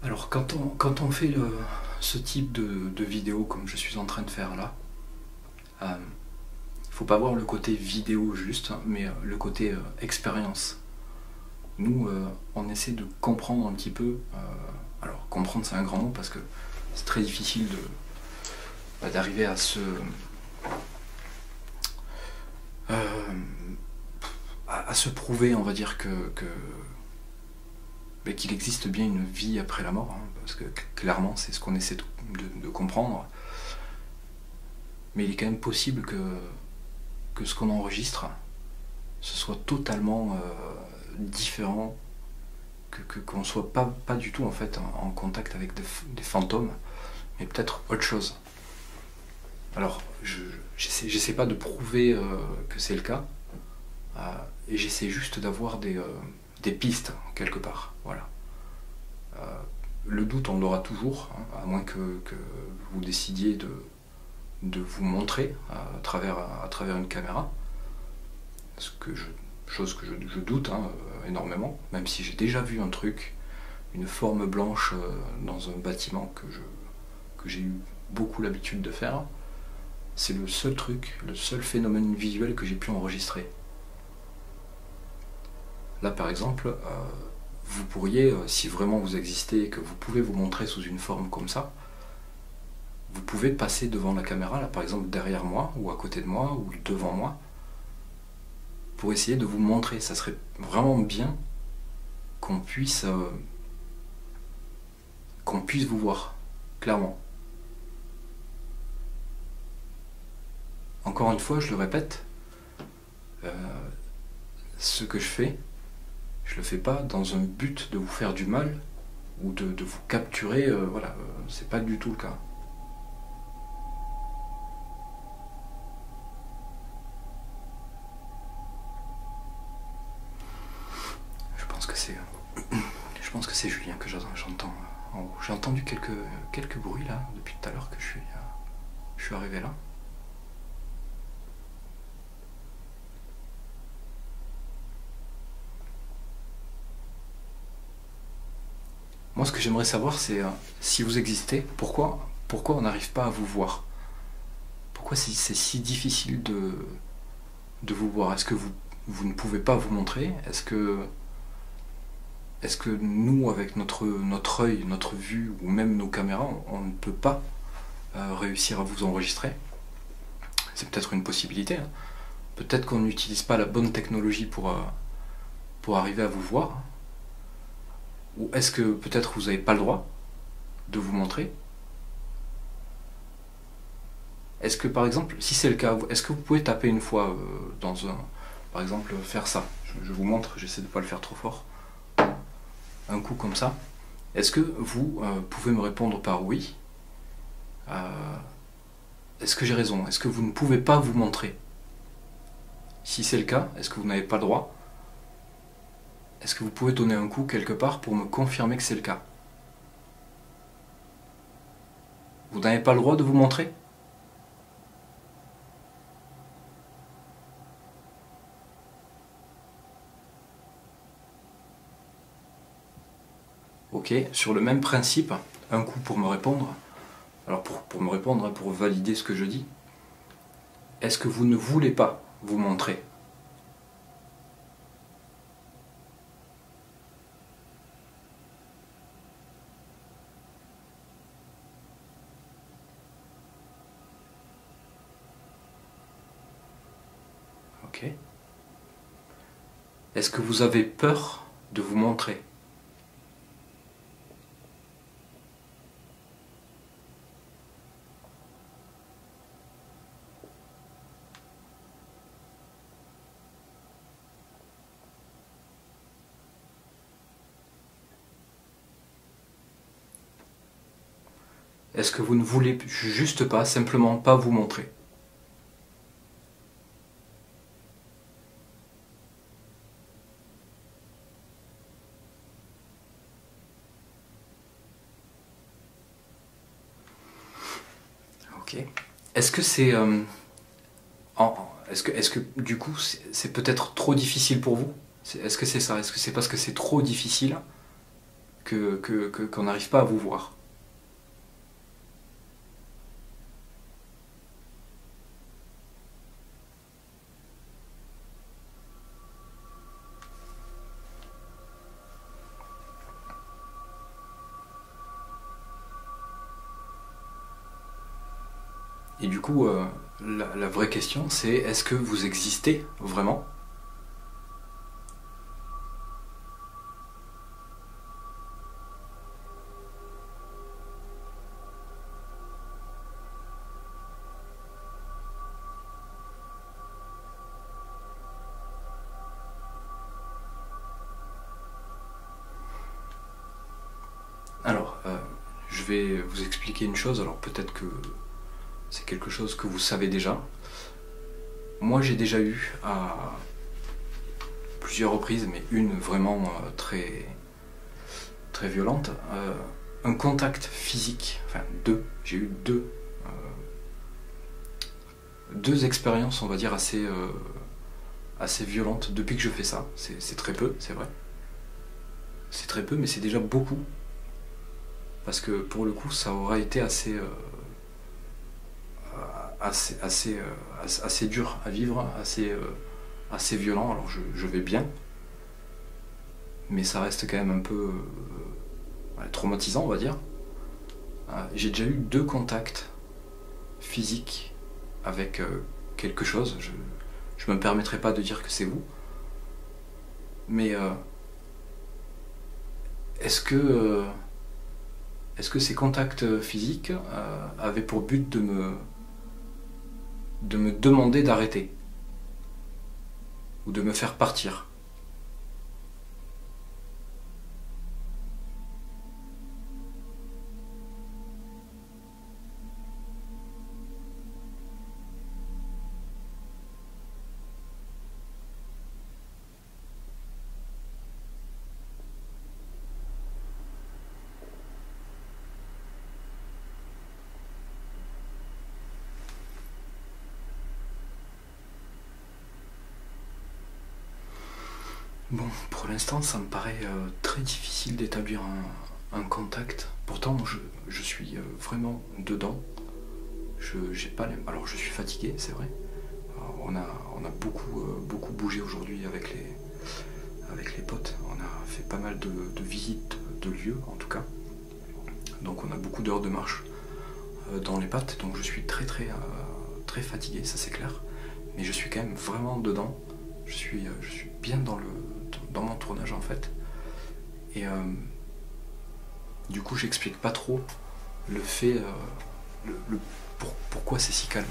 Alors quand on fait ce type de vidéo comme je suis en train de faire là, faut pas voir le côté vidéo juste, mais le côté expérience. Nous, on essaie de comprendre un petit peu, alors comprendre c'est un grand mot parce que c'est très difficile d'arriver à se prouver, on va dire qu'il existe bien une vie après la mort, hein, parce que clairement c'est ce qu'on essaie de comprendre. Mais il est quand même possible que ce qu'on enregistre, ce soit totalement différent, qu'on ne soit pas du tout en fait en contact avec des fantômes, mais peut-être autre chose. Alors j'essaie pas de prouver que c'est le cas, et j'essaie juste d'avoir des pistes quelque part. Voilà. Le doute on l'aura toujours, hein, à moins que vous décidiez de vous montrer à travers une caméra, chose que je doute énormément, même si j'ai déjà vu un truc, une forme blanche dans un bâtiment que j'ai eu beaucoup l'habitude de faire. C'est le seul truc, le seul phénomène visuel que j'ai pu enregistrer. Là par exemple, vous pourriez, si vraiment vous existez et que vous pouvez vous montrer sous une forme comme ça, vous pouvez passer devant la caméra, là par exemple derrière moi, ou à côté de moi, ou devant moi, pour essayer de vous montrer. Ça serait vraiment bien qu'on puisse vous voir, clairement. Encore une fois, je le répète, ce que je fais, je le fais pas dans un but de vous faire du mal ou de vous capturer, voilà, c'est pas du tout le cas. Je pense que c'est Julien que j'entends en haut. J'ai entendu quelques bruits là depuis tout à l'heure que je suis arrivé là. Moi, ce que j'aimerais savoir, c'est si vous existez, pourquoi on n'arrive pas à vous voir? Pourquoi c'est si difficile de vous voir? Est-ce que vous ne pouvez pas vous montrer? Est-ce que nous, avec notre œil, notre vue, ou même nos caméras, on ne peut pas réussir à vous enregistrer? C'est peut-être une possibilité. Hein. Peut-être qu'on n'utilise pas la bonne technologie pour arriver à vous voir. Ou est-ce que peut-être vous n'avez pas le droit de vous montrer? Est-ce que par exemple, si c'est le cas, est-ce que vous pouvez taper une fois par exemple faire ça? Je vous montre, j'essaie de ne pas le faire trop fort. Un coup comme ça. Est-ce que vous pouvez me répondre par oui? Est-ce que j'ai raison? Est-ce que vous ne pouvez pas vous montrer? Si c'est le cas, est-ce que vous n'avez pas le droit? Est-ce que vous pouvez donner un coup quelque part pour me confirmer que c'est le cas? Vous n'avez pas le droit de vous montrer? Ok, sur le même principe, un coup pour me répondre. Alors pour me répondre, pour valider ce que je dis. Est-ce que vous ne voulez pas vous montrer? Est-ce que vous avez peur de vous montrer? Est-ce que vous ne voulez juste pas, simplement pas vous montrer? Ok. Est-ce que c'est... est-ce que du coup c'est peut-être trop difficile pour vous? Est-ce que c'est ça? Est-ce que c'est parce que c'est trop difficile qu'on n'arrive pas à vous voir? Et du coup, la vraie question, c'est est-ce que vous existez vraiment? Alors, je vais vous expliquer une chose, alors peut-être que c'est quelque chose que vous savez déjà. Moi, j'ai déjà eu à plusieurs reprises, mais une vraiment très violente, un contact physique, enfin deux, j'ai eu deux expériences, on va dire, assez violentes depuis que je fais ça. C'est très peu, c'est vrai. C'est très peu, mais c'est déjà beaucoup. Parce que pour le coup, ça aura été assez dur à vivre, assez violent. Alors je vais bien, mais ça reste quand même un peu traumatisant, on va dire. J'ai déjà eu 2 contacts physiques avec quelque chose. Je me permettrai pas de dire que c'est vous, mais est-ce que ces contacts physiques avaient pour but de me demander d'arrêter ou de me faire partir? Bon, pour l'instant, ça me paraît très difficile d'établir un contact. Pourtant, je suis vraiment dedans. J'ai pas alors, je suis fatigué, c'est vrai. Alors, on a beaucoup bougé aujourd'hui avec les potes. On a fait pas mal de visites de lieux, en tout cas. Donc, on a beaucoup d'heures de marche dans les pattes. Donc, je suis très fatigué, ça c'est clair. Mais je suis quand même vraiment dedans. Je suis bien dans mon tournage en fait. Et du coup j'explique pas trop le fait, pourquoi c'est si calme.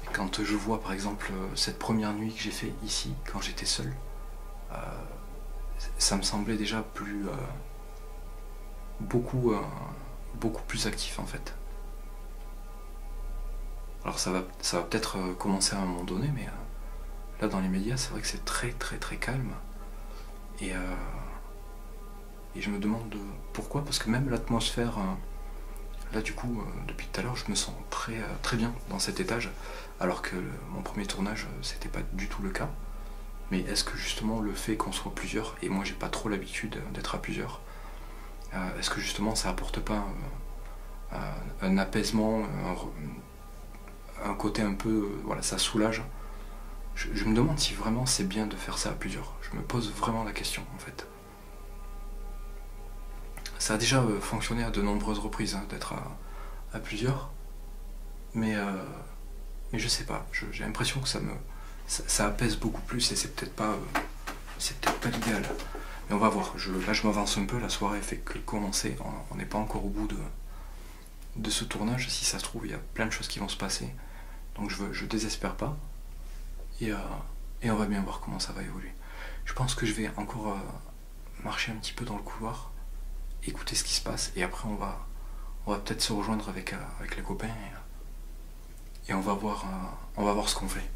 Et quand je vois par exemple cette première nuit que j'ai fait ici, quand j'étais seul, ça me semblait déjà beaucoup plus actif en fait. Alors ça va peut-être commencer à un moment donné, mais là dans les médias c'est vrai que c'est très calme. Et je me demande pourquoi, parce que même l'atmosphère, là du coup, depuis tout à l'heure, je me sens très bien dans cet étage, alors que mon premier tournage, c'était pas du tout le cas. Mais est-ce que justement le fait qu'on soit plusieurs, et moi j'ai pas trop l'habitude d'être à plusieurs, est-ce que justement ça apporte pas un apaisement, un côté un peu, voilà, ça soulage? Je me demande si vraiment c'est bien de faire ça à plusieurs. Je me pose vraiment la question en fait. Ça a déjà fonctionné à de nombreuses reprises hein, d'être à plusieurs, mais je sais pas. J'ai l'impression que ça apaise beaucoup plus et c'est peut-être pas c'est peut-être pas l'idéal. Mais on va voir. Là, je m'avance un peu. La soirée fait que commencer. On n'est pas encore au bout de ce tournage. Si ça se trouve, il y a plein de choses qui vont se passer. Donc, je désespère pas. Et on va bien voir comment ça va évoluer. Je pense que je vais encore marcher un petit peu dans le couloir, écouter ce qui se passe. Et après, on va peut-être se rejoindre avec les copains. Et on va voir ce qu'on fait.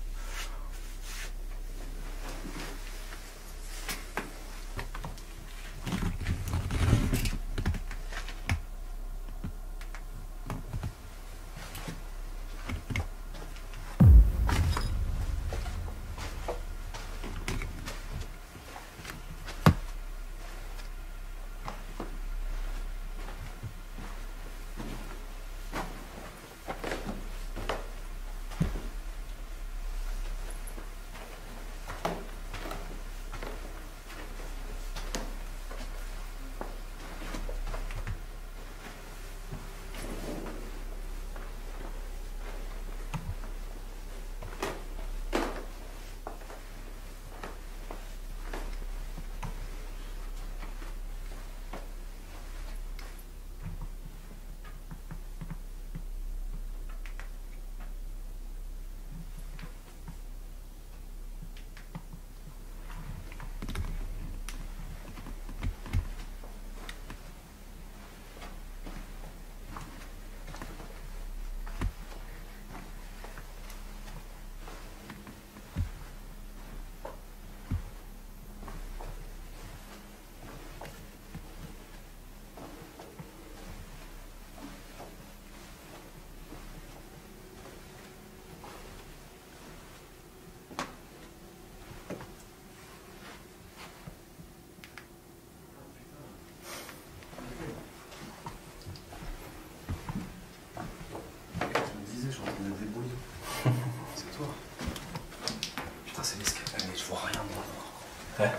Ouais.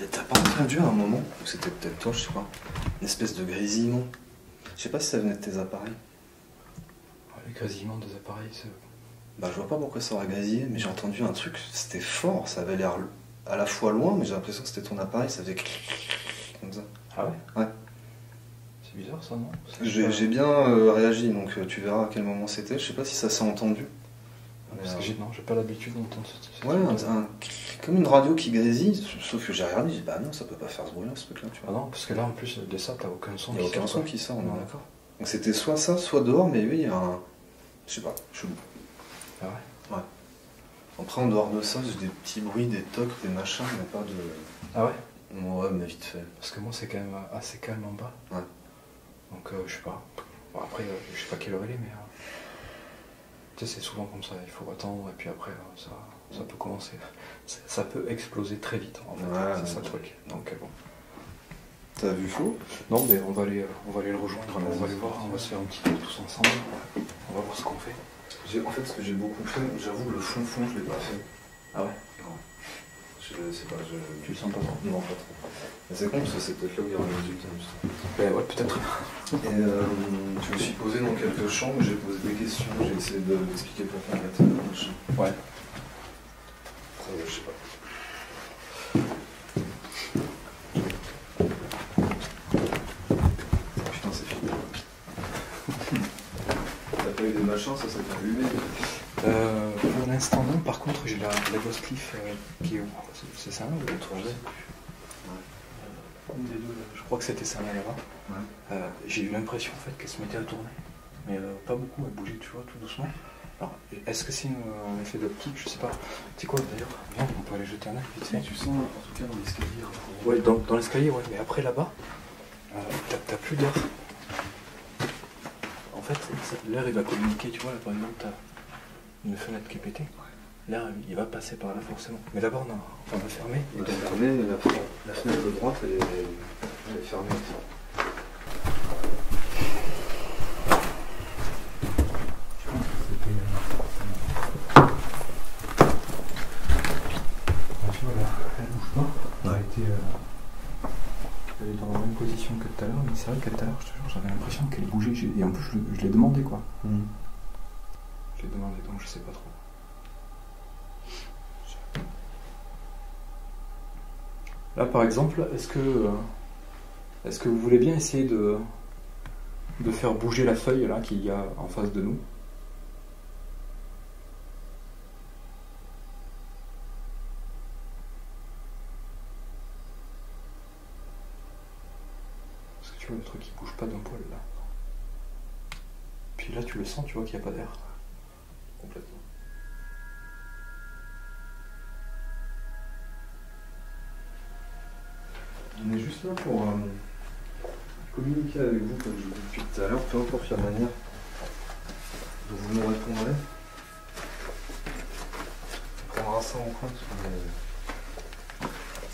T'as pas entendu à un moment, ou c'était peut-être toi, je sais pas, une espèce de grésillement. Je sais pas si ça venait de tes appareils. Les grésillements des appareils, c'est... Bah je vois pas pourquoi ça aurait grésillé, mais j'ai entendu un truc, c'était fort, ça avait l'air à la fois loin, mais j'ai l'impression que c'était ton appareil, ça faisait comme ça. Ah ouais? Ouais. C'est bizarre ça, non? J'ai bien réagi, donc tu verras à quel moment c'était, je sais pas si ça s'est entendu. Parce que j'ai pas l'habitude d'entendre ce ouais, comme une radio qui grésille, sauf que j'ai regardé, j'ai dit bah non, ça peut pas faire ce bruit-là, ce truc-là, tu vois. Ah non, parce que là en plus de ça, t'as aucun son. Il n'y a aucun son qui sort, on est d'accord. Donc c'était soit ça, soit dehors, mais oui, il y a un. Je sais pas, chelou. Ah ouais? Ouais. Après, en dehors de ça, j'ai des petits bruits, des tocs, des machins, mais pas de. Ah ouais? Ouais, mais vite fait. Parce que moi, c'est quand même assez calme en bas. Ouais. Donc je sais pas. Bon, après, je sais pas quelle heure il est, mais. Tu sais, c'est souvent comme ça, il faut attendre, et puis après, ça peut commencer. Ça peut exploser très vite, en fait. Ouais, c'est ça le truc. Donc bon. T'as vu Flo? Non, mais on va aller le rejoindre, on va aller voir, on va se faire un petit peu tous ensemble. On va voir ce qu'on fait. En fait, ce que j'ai beaucoup fait, j'avoue, le fond, je l'ai pas fait. Ah ouais? Non. Je sais pas, Tu le sens pas trop? Non, pas trop. Mais c'est con, parce que c'est peut-être là où il y aura le résultat. Ben ouais, peut-être. Et je me suis posé dans quelques chambres, j'ai posé des questions, j'ai essayé d'expliquer pourquoi on était là, machin. Ouais. Après, je sais pas. Putain, c'est fini. T'as pas eu des machins, ça s'est allumé? Pour l'instant non, par contre j'ai la Ghost Cliff qui est où? C'est ça ou l'autre? Une des deux, je crois que c'était ça là-bas. Ouais. J'ai eu l'impression en fait qu'elle se mettait à tourner. Mais pas beaucoup, elle bougeait, tu vois, tout doucement. Alors, est-ce que c'est un effet d'optique? Je sais pas. C'est quoi d'ailleurs? Viens, on peut aller jeter un œil vite fait. Tu sens en tout cas dans l'escalier. Ouais, dans l'escalier, ouais, mais après là-bas, t'as plus d'air. En fait, l'air il va communiquer, tu vois, là par exemple, t'as une fenêtre qui est pétée. L'air il va passer par là forcément. Mais d'abord, on va fermer. Et donc, la fenêtre de droite, elle est fermée. Elle est dans la même position que tout à l'heure, mais c'est vrai que tout à l'heure, je te jure, j'avais l'impression qu'elle bougeait. Et en plus, je l'ai demandé quoi. Je l'ai demandé, donc je sais pas trop. Là, par exemple, est-ce que vous voulez bien essayer de faire bouger la feuille là qu'il y a en face de nous? Parce que tu vois le truc qui bouge pas d'un poil là. Puis là tu le sens, tu vois qu'il n'y a pas d'air. Complètement. On est juste là pour communiquer avec vous, comme je vous dis depuis tout à l'heure, peu importe la manière dont vous nous répondrez. On prendra ça en compte.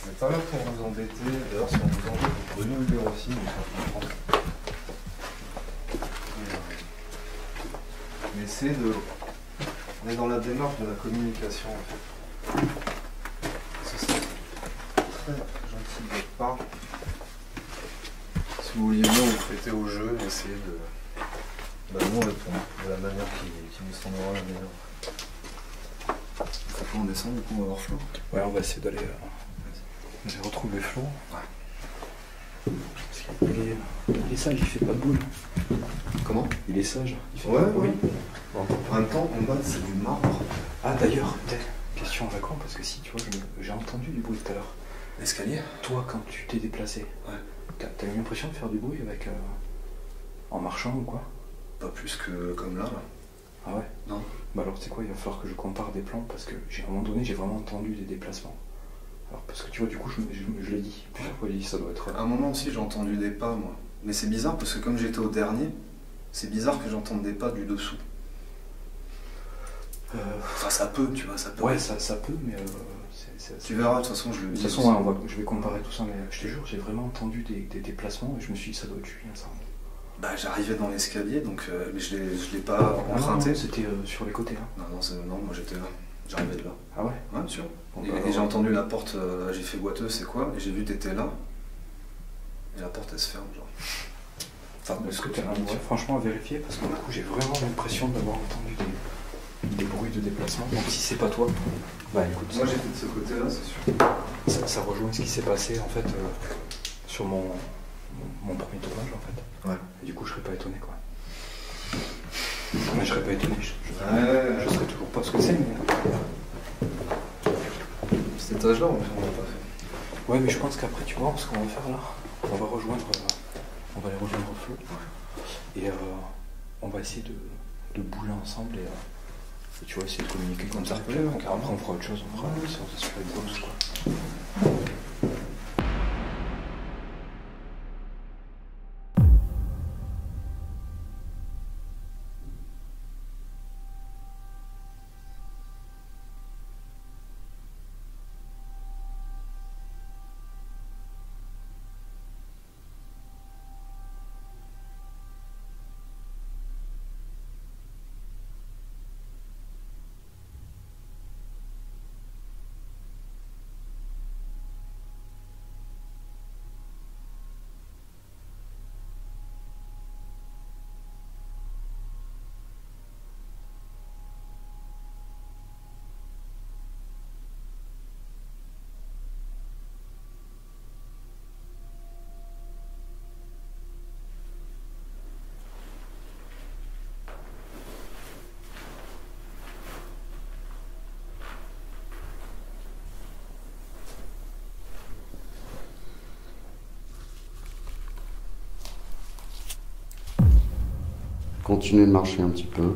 On n'est pas là pour vous embêter. D'ailleurs, si on vous embête, vous pouvez nous le dire aussi, mais ça comprend. Mais c'est de... On est dans la démarche de la communication, en fait. Ce serait très gentil de votre part. Si vous vouliez bien vous prêter au jeu et essayer de nous répondre de la manière qui nous semblera la meilleure. Il faut qu'on descende, du coup on va voir Flo. Ouais, on va essayer d'aller retrouver Flo. Ouais. Parce qu'il il est sage, il fait pas de boule. Comment? Il est sage, il fait Ouais, pas de bruit. Bon, en même temps, en bas c'est du marbre. Ah d'ailleurs, question à la con, parce que si, tu vois, j'ai entendu du bruit tout à l'heure. L'escalier? Toi, quand tu t'es déplacé, Ouais. t'as eu l'impression de faire du bruit avec en marchant ou quoi? Pas plus que comme là. Ah ouais? Non. Bah alors, tu sais quoi, il va falloir que je compare des plans, parce que à un moment donné, j'ai vraiment entendu des déplacements. Alors, parce que tu vois, du coup, je l'ai dit. Plusieurs fois, j'ai dit, ça doit être... À un moment aussi j'ai entendu des pas moi. Mais c'est bizarre parce que comme j'étais au dernier, c'est bizarre que j'entende des pas du dessous. Enfin ça peut, tu vois, ça peut. Ouais, ça peut, mais... Tu verras, de toute façon je le De dis. toute façon, ouais, je vais comparer tout ça, mais je te jure, j'ai vraiment entendu des déplacements, et je me suis dit, ça doit être Julien, ça. Bah j'arrivais dans l'escalier, donc mais je l'ai pas emprunté. Non, c'était sur les côtés. Hein. Non, moi j'étais là. J'arrivais de là. Ah ouais? Ouais, bien sûr. Bon, Et j'ai entendu la porte, j'ai fait boiteux, c'est quoi? Et j'ai vu t'étais là. Et la porte elle se ferme, genre. Enfin, Est-ce que franchement à vérifier, parce que du coup j'ai vraiment l'impression d'avoir entendu des bruits de déplacement, donc si c'est pas toi, bah écoute, moi j'étais de ce côté-là, c'est sûr. ça rejoint ce qui s'est passé en fait sur mon premier tournage en fait. Ouais. Et du coup je serais pas étonné quoi. Mais je serais pas étonné, je serais toujours pas ce que c'est, mais... Cet âge-là, on l'a pas fait. Ouais, mais je pense qu'après, tu vois, ce qu'on va faire là, on va aller rejoindre Flo. Et on va essayer de bouger ensemble et tu vois, essayer de communiquer comme ça. Après, on fera autre chose, on fera une séance de super box, quoi. Continuez de marcher un petit peu.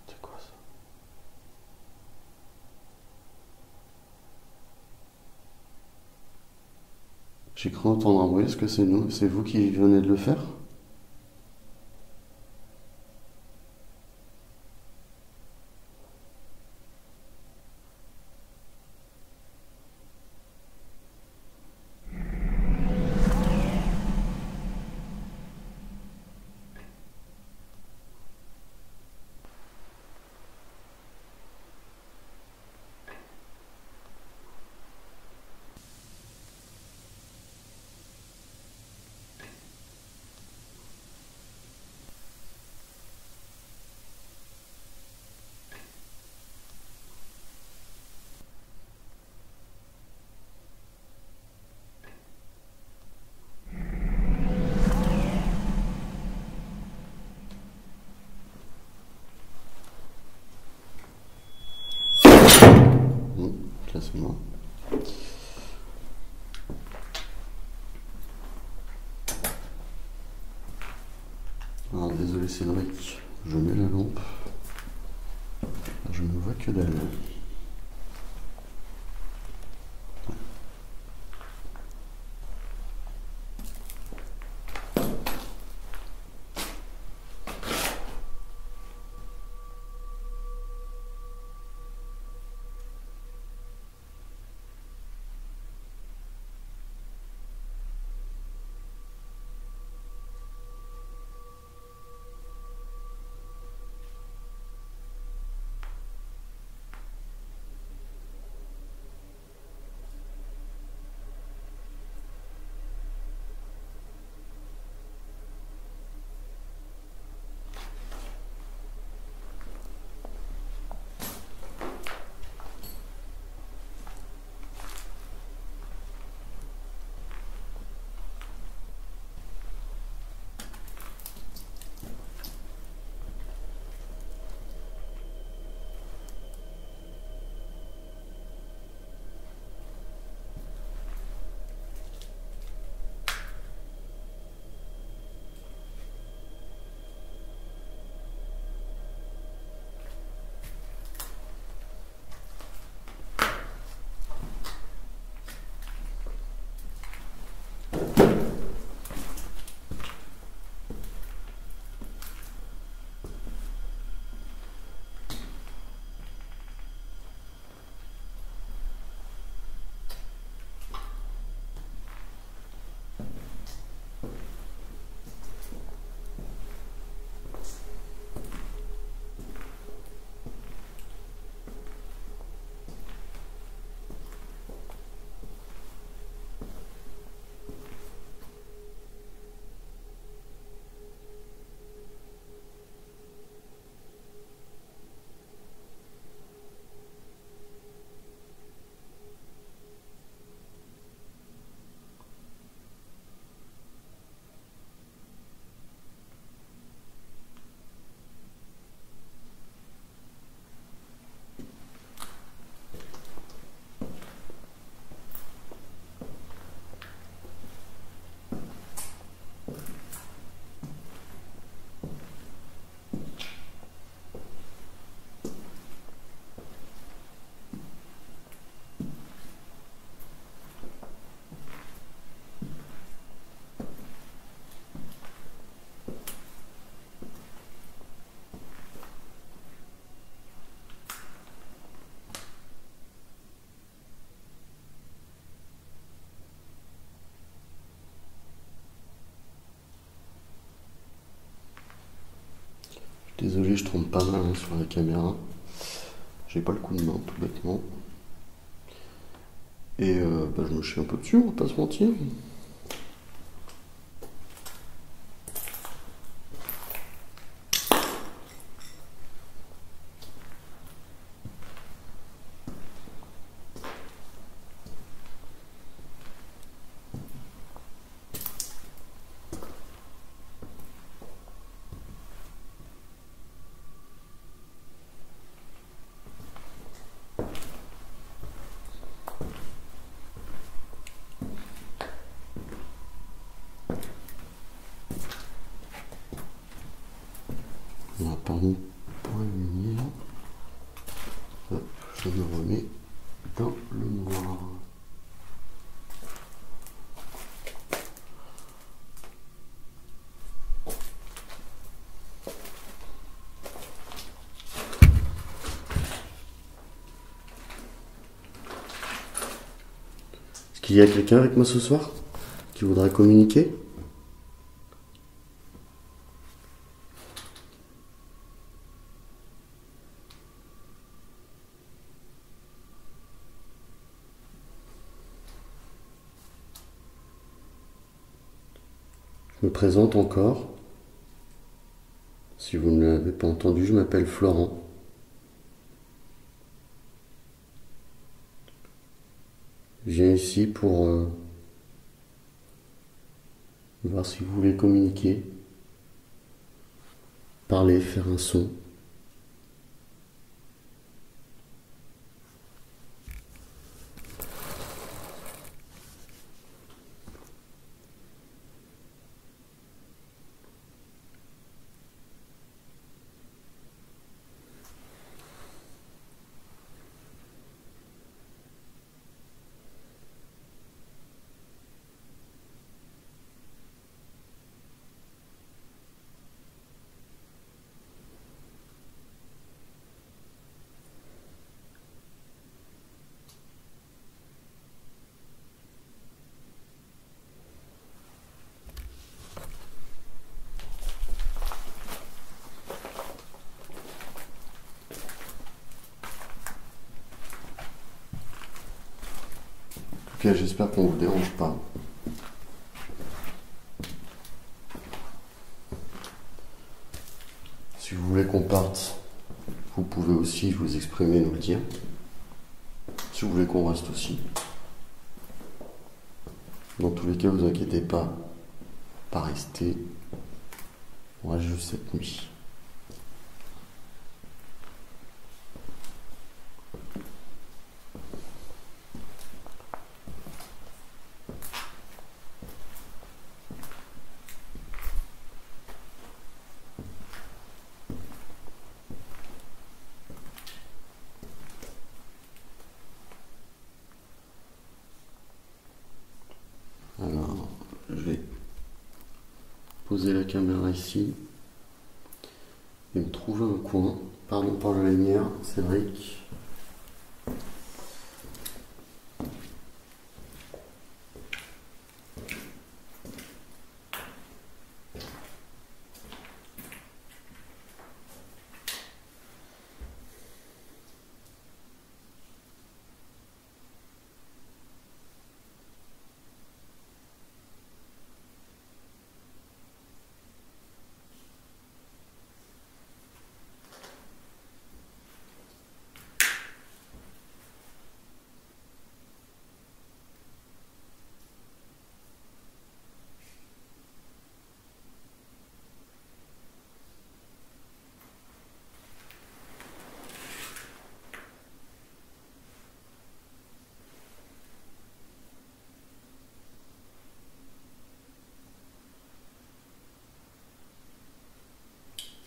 C'est quoi ça? J'ai cru entendre un bruit, est-ce que c'est nous? C'est vous qui venez de le faire? doucement. Alors désolé Cédric, je mets la lampe. Je ne vois que dalle. Désolé, je trompe pas mal hein, sur la caméra. J'ai pas le coup de main, tout bêtement. Et je me chie un peu dessus, on va pas se mentir. On a parlé pour la lumière. Hop, je me remets dans le noir. Est-ce qu'il y a quelqu'un avec moi ce soir qui voudra communiquer ? Je me présente encore. Si vous ne l'avez pas entendu, je m'appelle Florent. Je viens ici pour voir si vous voulez communiquer, parler, faire un son. j'espère qu'on vous dérange pas. Si vous voulez qu'on parte, vous pouvez aussi vous exprimer et nous le dire. Si vous voulez qu'on reste aussi. Dans tous les cas, vous inquiétez pas rester. On reste juste cette nuit. Alors, je vais poser la caméra ici et me trouver un coin. Pardon pour la lumière, Cédric.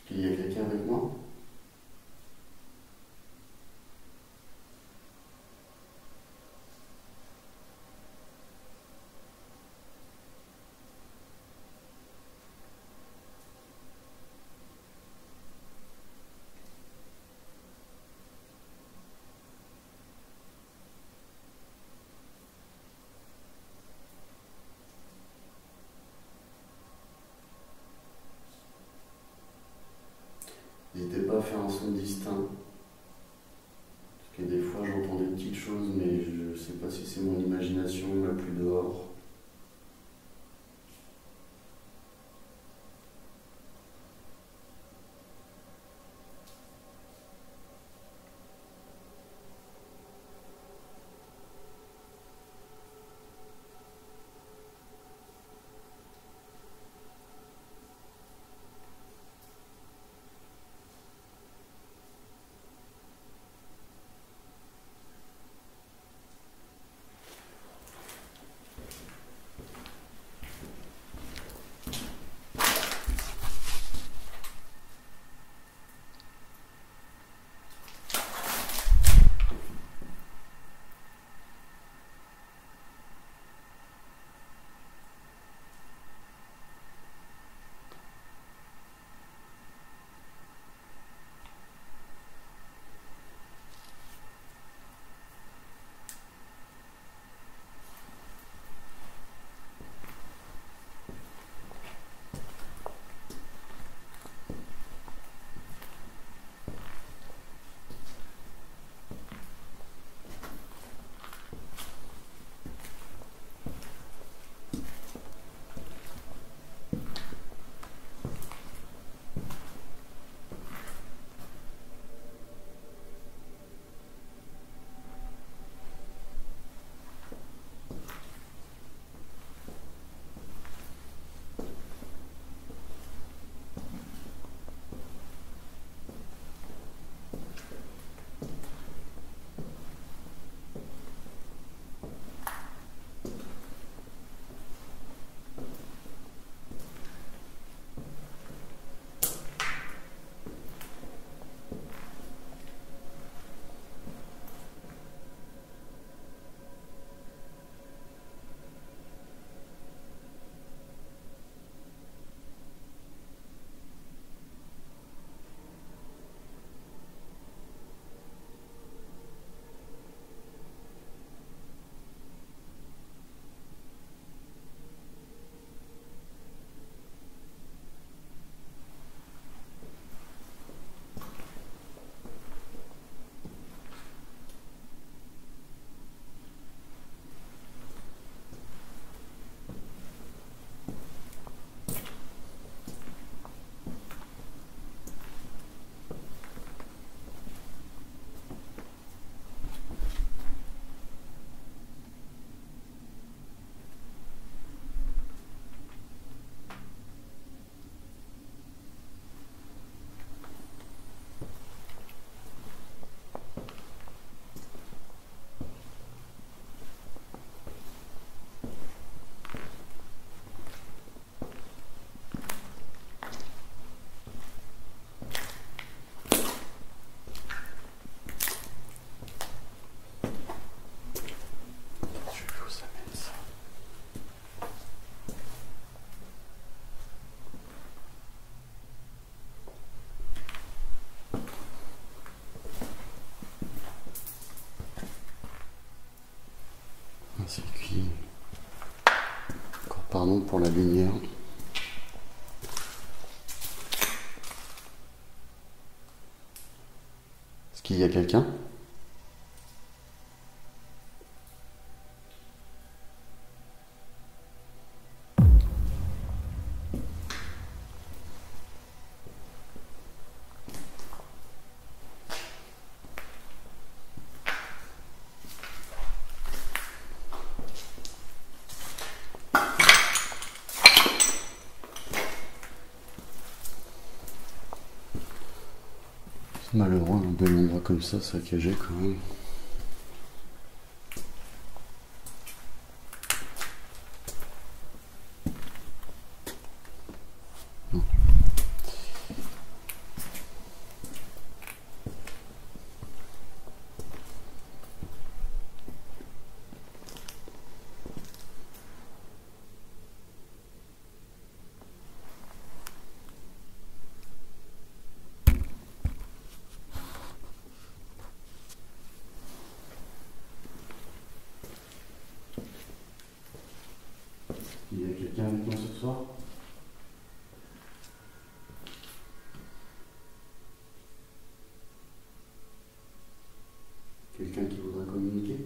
Il y a quelqu'un avec moi? N'hésitez pas à faire un son distinct. Parce que des fois j'entends des petites choses, mais je ne sais pas si c'est mon imagination la plus dehors. Qu'il y a quelqu'un? C'est malheureux, un bel endroit comme ça, saccagé quand même. Il y a quelqu'un avec moi ce soir? Quelqu'un qui voudrait communiquer?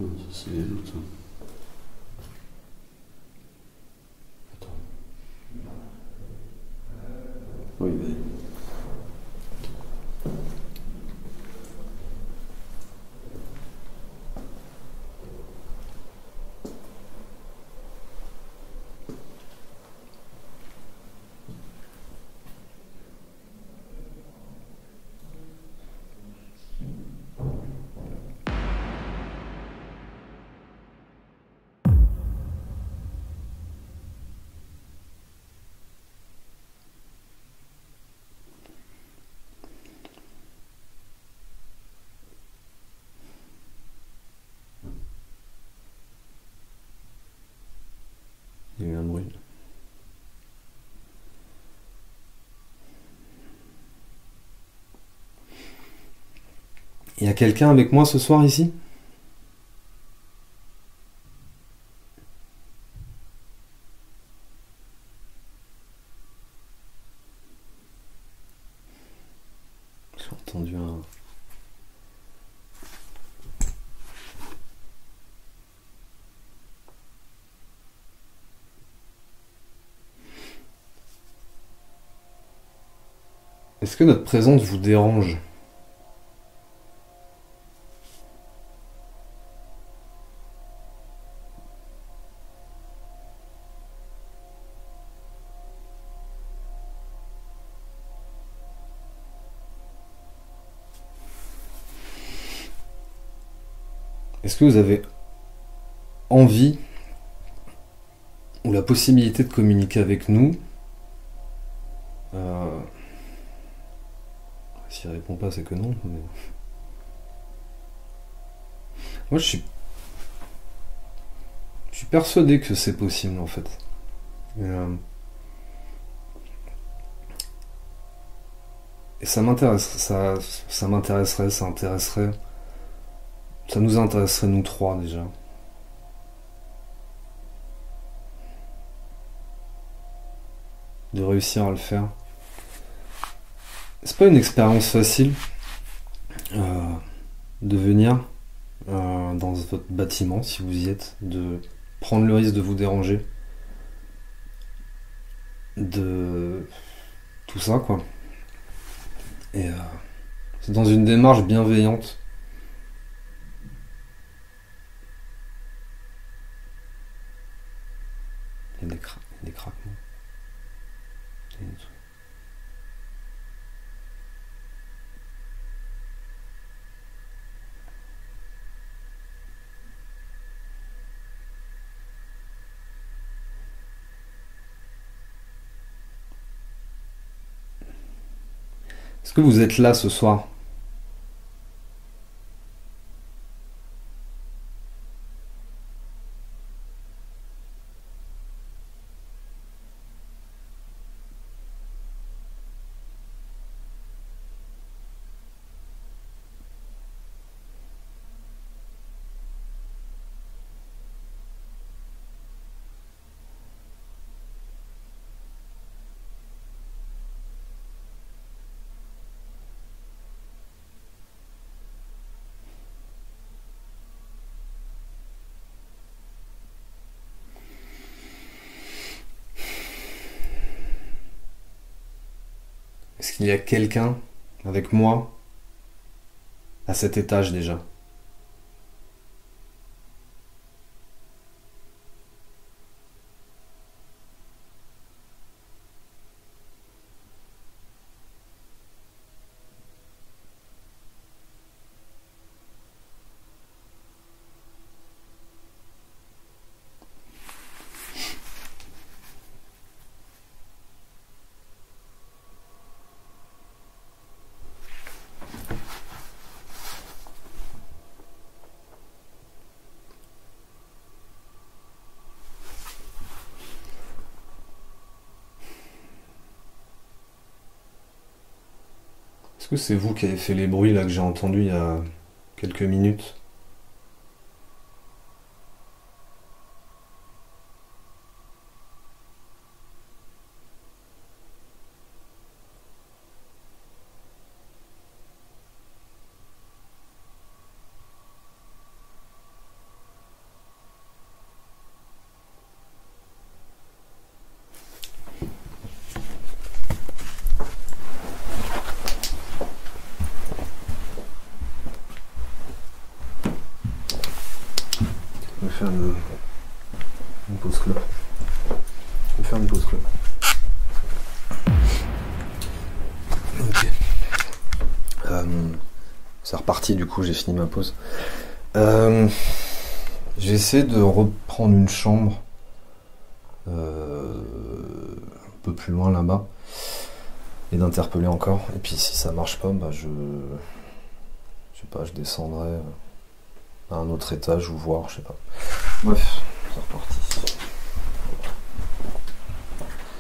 Non, ça c'est les autres. Attends. Oui, mais... Il y a quelqu'un avec moi ce soir ici? J'ai entendu un... Est-ce que notre présence vous dérange? Est-ce que vous avez envie ou la possibilité de communiquer avec nous? S'il répond pas, c'est que non. Mais... Moi, je suis persuadé que c'est possible, en fait. Et ça m'intéresse, ça m'intéresserait, ça intéresserait. Ça nous intéresserait, nous trois, déjà. De réussir à le faire. C'est pas une expérience facile de venir dans votre bâtiment, si vous y êtes, de prendre le risque de vous déranger, de tout ça, quoi. Et c'est dans une démarche bienveillante. Il y a des craquements. Est-ce que vous êtes là ce soir? Est-ce qu'il y a quelqu'un avec moi à cet étage déjà? Est-ce que c'est vous qui avez fait les bruits là que j'ai entendus il y a quelques minutes? Je vais faire une pause clope. Je vais faire une pause clope. Ok. C'est reparti, du coup j'ai fini ma pause. J'ai essayé de reprendre une chambre un peu plus loin là-bas et d'interpeller encore. Et puis si ça marche pas, bah je sais pas, je descendrai à un autre étage ou voir, je sais pas. Bref, c'est reparti.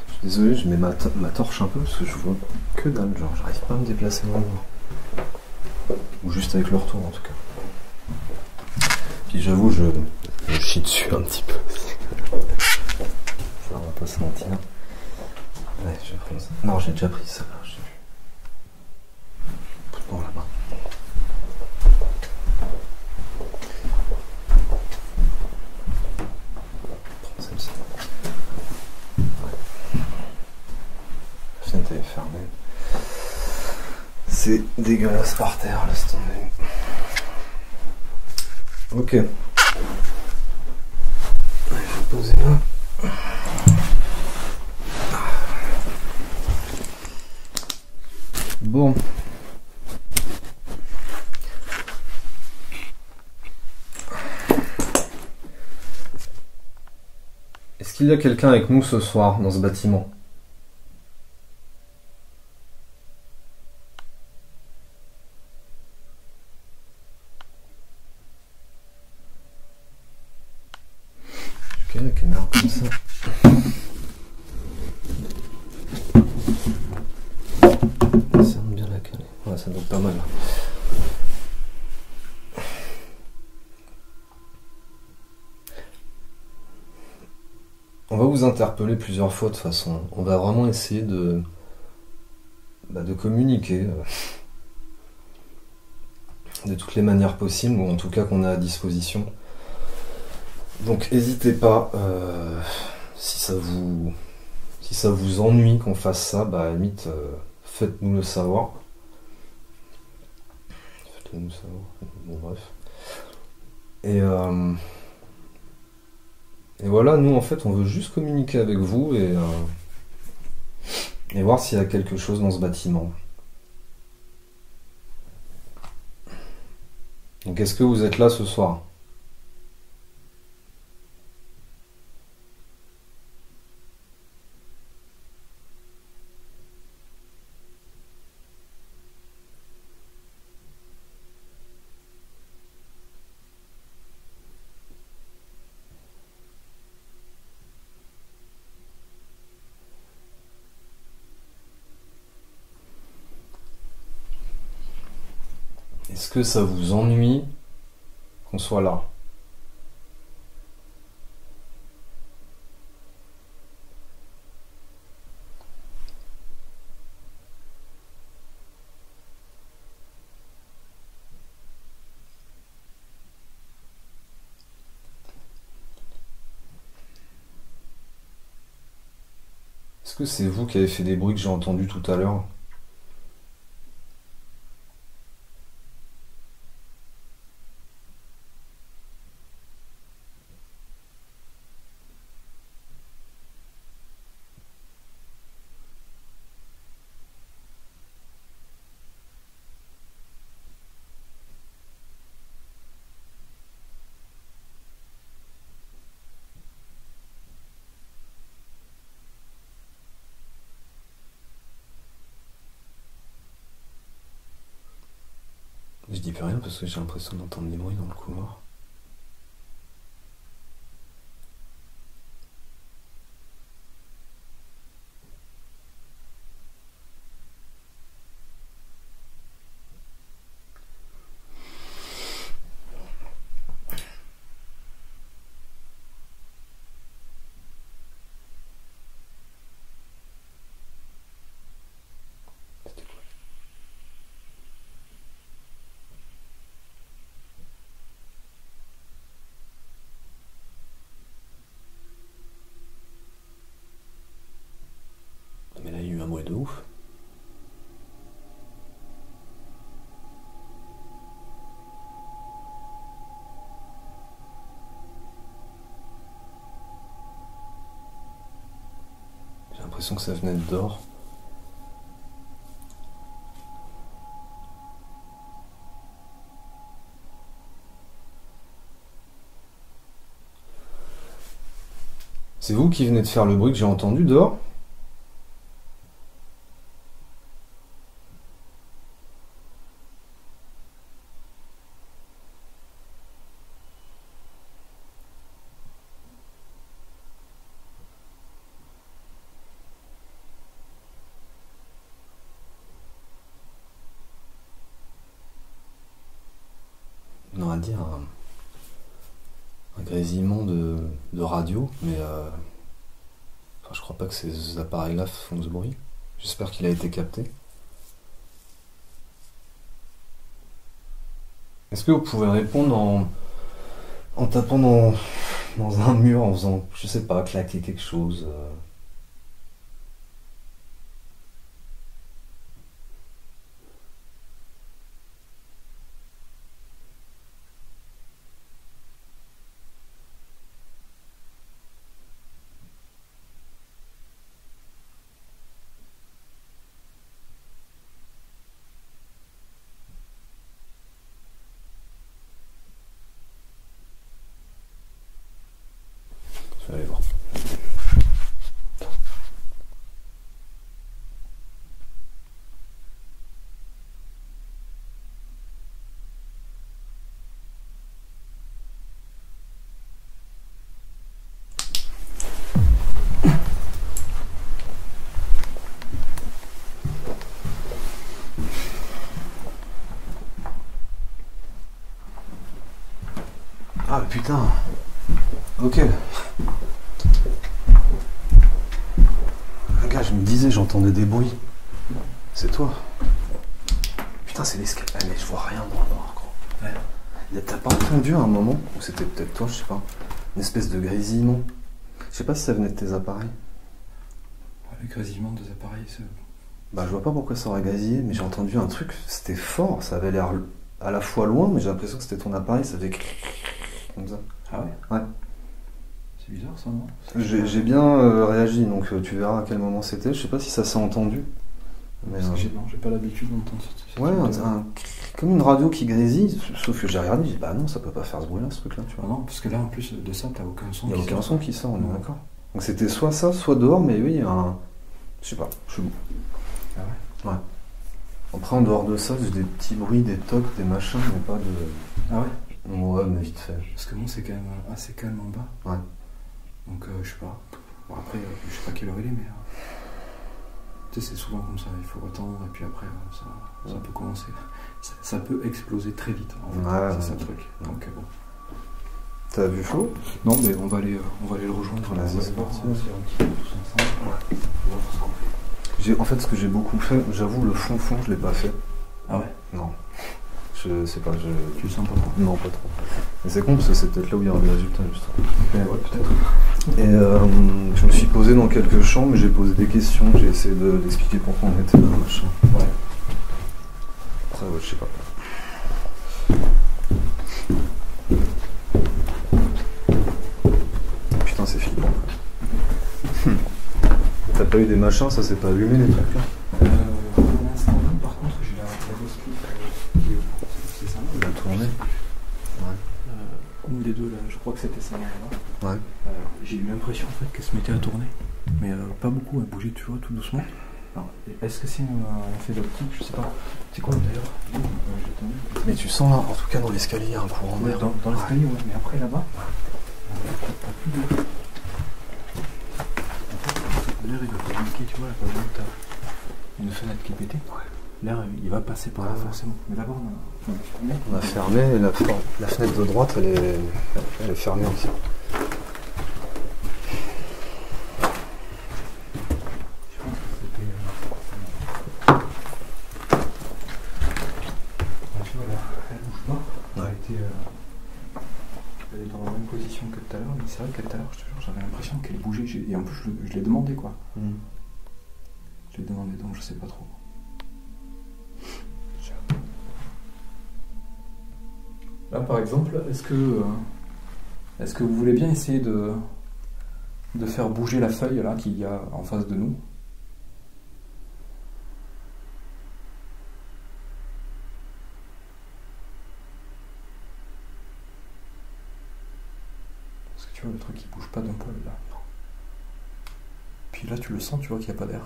Je suis désolé, je mets ma torche un peu parce que je vois que dalle, genre j'arrive pas à me déplacer vraiment. Ou juste avec le retour en tout cas. Puis j'avoue, je chie dessus un petit peu. Ça va pas se mentir. Ouais, je vais prendre ça. Non, j'ai déjà pris ça là. J'ai vu. Bon, là-bas. Prends celle-ci. Ouais. La fenêtre est fermée. C'est dégueulasse par terre, laisse tomber. Ok. Allez, je vais poser là. Bon. Est-ce qu'il y a quelqu'un avec nous ce soir dans ce bâtiment? Ok, la caméra comme ça. Ça me bien la caler. Ouais, ça doit être pas mal. On va vous interpeller plusieurs fois de toute façon. On va vraiment essayer de communiquer de toutes les manières possibles, ou en tout cas qu'on a à disposition. Donc n'hésitez pas, si ça vous ennuie qu'on fasse ça, bah à la limite, faites-nous le savoir. Faites-le nous savoir. Bon bref. Et voilà, nous en fait on veut juste communiquer avec vous et voir s'il y a quelque chose dans ce bâtiment. Donc est-ce que vous êtes là ce soir? Est-ce que ça vous ennuie qu'on soit là? Est-ce que c'est vous qui avez fait des bruits que j'ai entendus tout à l'heure? Je dis plus rien parce que j'ai l'impression d'entendre des bruits dans le couloir. Mais là, il y a eu un bruit de ouf. J'ai l'impression que ça venait de dehors. C'est vous qui venez de faire le bruit que j'ai entendu dehors? dit, un grésillement de radio, mais enfin, je crois pas que ces appareils-là font ce bruit. J'espère qu'il a été capté. Est-ce que vous pouvez répondre en tapant dans un mur, en faisant, je sais pas, claquer quelque chose Je vais aller voir. Ah putain. Ok. Gars, je me disais, j'entendais des bruits. C'est toi. Putain, c'est l'escalier. Ah, mais je vois rien dans le noir, gros. Ouais. T'as pas entendu à un moment, ou c'était peut-être toi, je sais pas, une espèce de grésillement. Je sais pas si ça venait de tes appareils. Ouais, le grésillement des appareils, c'est... Bah, je vois pas pourquoi ça aurait grésillé, mais j'ai entendu un truc, c'était fort, ça avait l'air à la fois loin, mais j'ai l'impression que c'était ton appareil, ça faisait comme ça. Ah ouais? Ouais. C'est bizarre ça, non? J'ai bien réagi, donc tu verras à quel moment c'était. Je sais pas si ça s'est entendu. Mais, parce que j'ai pas l'habitude d'entendre ça. Ouais, comme une radio qui grésille, sauf que j'ai regardé, j'ai dit bah non, ça peut pas faire ce bruit-là, ce truc-là, tu vois. Ah non, parce que là en plus de ça, t'as aucun son. Il n'y a aucun son qui sort, on est Ouais. d'accord. Donc c'était soit ça, soit dehors, mais oui, je sais pas, chelou. Ah ouais? Ouais. Après, en dehors de ça, j'ai des petits bruits, des tocs, des machins, mais pas de. Ah ouais? Ouais, mais vite fait. Parce que bon, c'est quand même assez calme en bas. Ouais. Donc je sais pas. Bon, après, je sais pas quelle heure il est, mais. Tu sais, c'est souvent comme ça, il faut attendre, et puis après, ça peut commencer. Ça peut exploser très vite, en fait. Ouais, c'est ça ouais. le truc. Donc bon. T'as vu chaud? Non, mais on va aller le rejoindre. Vas-y, On va c'est aller voir parti. un petit peu tous ensemble. Ouais. On va voir ce qu'on fait. En fait, ce que j'ai beaucoup fait, j'avoue, le fond, je l'ai pas fait. Ah ouais? Non. Je sais pas, Tu le sens pas trop? Non, pas trop. Mais c'est con parce que c'est peut-être là où il y aura des résultats, justement. Ouais, peut-être. Et je me suis posé dans quelques chambres, j'ai posé des questions, j'ai essayé d'expliquer pourquoi on était là, machin. Ouais. Après, ouais, je sais pas. Putain, c'est flippant. T'as pas eu des machins, ça s'est pas allumé les trucs là? Pour l'instant, par contre, j'ai la grosse clip c'est ça. Il a tourné. Une des deux là, je crois que c'était ça là. Ouais. J'ai eu l'impression en fait qu'elle se mettait à tourner. Mais pas beaucoup, elle bougeait, tu vois, tout doucement. Alors, est-ce que c'est un effet d'optique? Je sais pas. C'est quoi d'ailleurs? Mais tu sens là, en tout cas dans l'escalier, il y a un courant d'air. Dans l'escalier, ouais, mais après là-bas, t'as plus d'air. L'air il va communiquer, tu vois, là, par exemple, t'as une fenêtre qui est pétée. L'air il va passer par là forcément. Mais d'abord On a fermé, et la fenêtre de droite, elle est fermée aussi. Elle est dans la même position que tout à l'heure, mais c'est vrai que tout à l'heure, je te jure, j'avais l'impression qu'elle bougeait. Et en plus, je l'ai demandé quoi. Je l'ai demandé, donc je sais pas trop. Là, par exemple, est-ce que vous voulez bien essayer de faire bouger la feuille là qu'il y a en face de nous? Tu vois, le truc il bouge pas d'un poil là. Puis là tu le sens, tu vois qu'il n'y a pas d'air.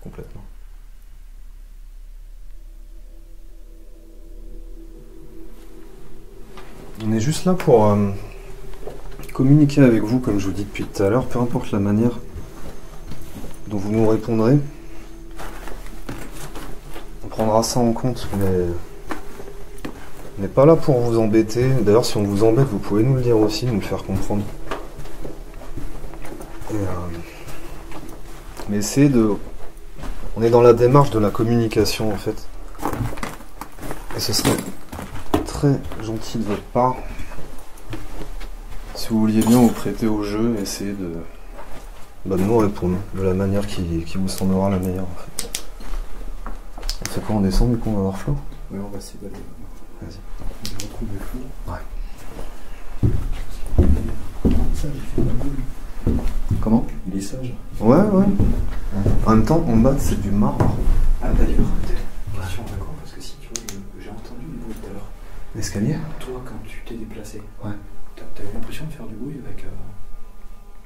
Complètement. On est juste là pour communiquer avec vous, comme je vous dis depuis tout à l'heure, peu importe la manière dont vous nous répondrez. On prendra ça en compte, mais On n'est pas là pour vous embêter. D'ailleurs, si on vous embête, vous pouvez nous le dire aussi, nous le faire comprendre. Mais essayez de... On est dans la démarche de la communication, en fait. Et ce serait très gentil de votre part. Si vous vouliez bien vous prêter au jeu, essayez de nous répondre de la manière qui vous semblera la meilleure, en fait. On fait quoi, on descend, du coup, on va voir Flo? Oui, on va essayer d'aller... Vas-y. On va retrouver Flo. Ouais. Comment? Il est sage. Ouais. En même temps, en bas, c'est du marbre. Ah d'ailleurs, question d'accord, parce que si tu vois, j'ai entendu du bruit tout à l'heure. L'escalier? Toi, quand tu t'es déplacé, Ouais. t'as eu l'impression de faire du bruit avec...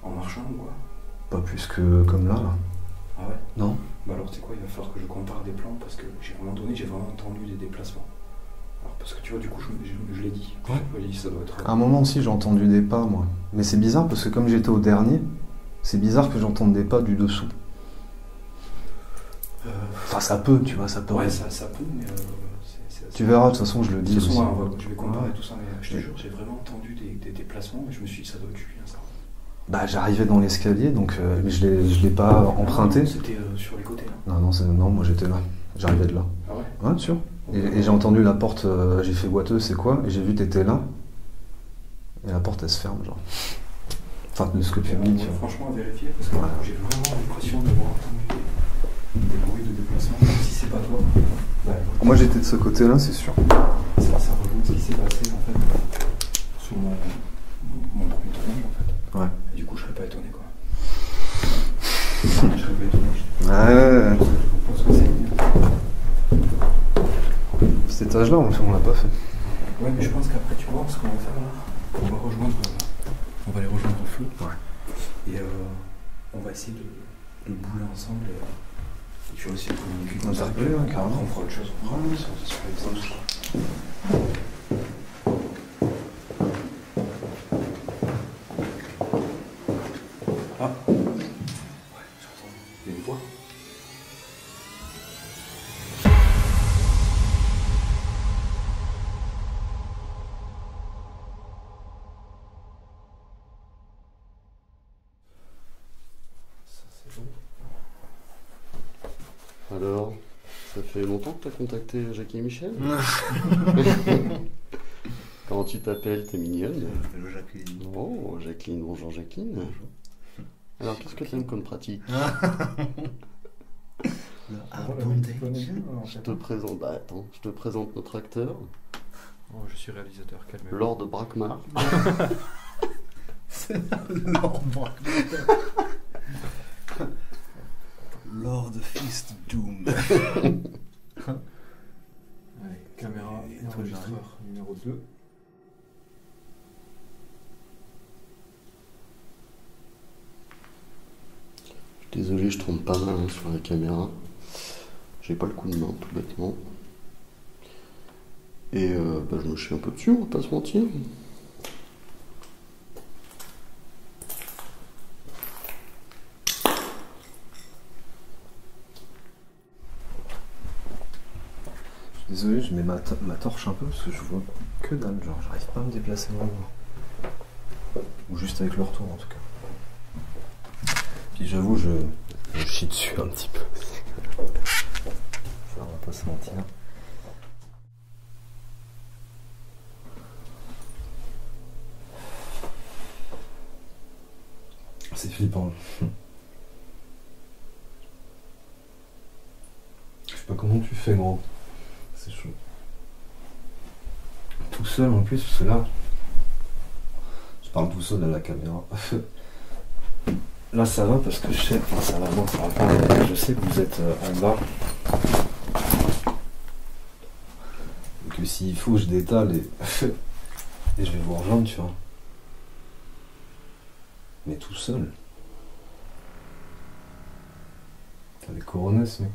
en marchant ou quoi? Pas plus que comme là. Ah ouais? Non? Bah alors, tu sais quoi, il va falloir que je compare des plans, parce que j'ai vraiment entendu des déplacements. Alors, parce que tu vois, du coup, je l'ai dit. Ouais. Je l'ai dit, ça doit être... À un moment aussi, j'ai entendu des pas, moi. Mais c'est bizarre, parce que comme j'étais au dernier, c'est bizarre que j'entende des pas du dessous. Enfin, ça peut, tu vois, ça peut. Ouais, ça peut, mais... Tu verras, de toute façon, je le dis De toute aussi. façon, je vais comparer tout ça, mais je te jure, j'ai vraiment entendu des déplacements, et je me suis dit, ça doit être Julien, ça. Bah, j'arrivais dans l'escalier, donc mais je l'ai pas emprunté. C'était sur les côtés, là. Non, moi j'étais là. J'arrivais de là. Ah ouais? Ouais, sûr. Et j'ai entendu la porte, j'ai fait boiteux, c'est quoi? Et j'ai vu t'étais là. Et la porte, elle se ferme, genre. Enfin, de ce que tu me dis, tu vois. Franchement, à vérifier, parce que j'ai vraiment l'impression d'avoir entendu des bruits de déplacement, même si c'est pas toi. Bah, Moi j'étais de ce côté-là, c'est sûr. ça rejoint ce qui s'est passé, en fait, sur mon premier tournage, en fait. Ouais. Et du coup, je serais pas étonné, quoi. Je serais pas étonné. Ouais. Je pense que c'est... Cet étage-là, on l'a pas fait. Ouais, mais je pense qu'après, tu vois, ce qu'on va faire là, on va aller rejoindre Flo. Ouais. Et on va essayer de bouler ensemble. Et tu vas aussi communiquer. Interpeller, ouais, carrément. On fera autre chose. On fera sur les autres. Ah. Ouais, j'entends. Il y a une voix. Alors, ça fait longtemps que tu as contacté Jackie et Michel? Comment tu t'appelles? T'es mignonne. Jacqueline. Oh, Jacqueline, bonjour Jacqueline. Bonjour. Alors, qu'est-ce que tu aimes comme pratique? Je te présente, bah attends, je te présente notre acteur, Oh, je suis réalisateur, calmez-vous. Lord Brackmar. Lord Brackmar. Lord Fist Doom. Allez, caméra et enregistreur numéro 2. Désolé, je tourne pas mal sur la caméra. J'ai pas le coup de main, tout bêtement. Et bah, je me chie un peu dessus, on va pas se mentir. Désolé, je mets ma torche un peu parce que je vois que dalle, genre j'arrive pas à me déplacer vraiment. Ou juste avec le retour en tout cas. Puis j'avoue, je chie dessus un petit peu. Ça, on va pas se mentir. C'est flippant. Je sais pas comment tu fais, gros. C'est chaud. Tout seul en plus, parce que là, je parle tout seul à la caméra. Là ça va parce que je sais, enfin ça va, non ça va pas, je sais que vous êtes en bas. Et que s'il faut je détale et je vais vous rejoindre, tu vois. Mais tout seul. T'as des coronets ce mec.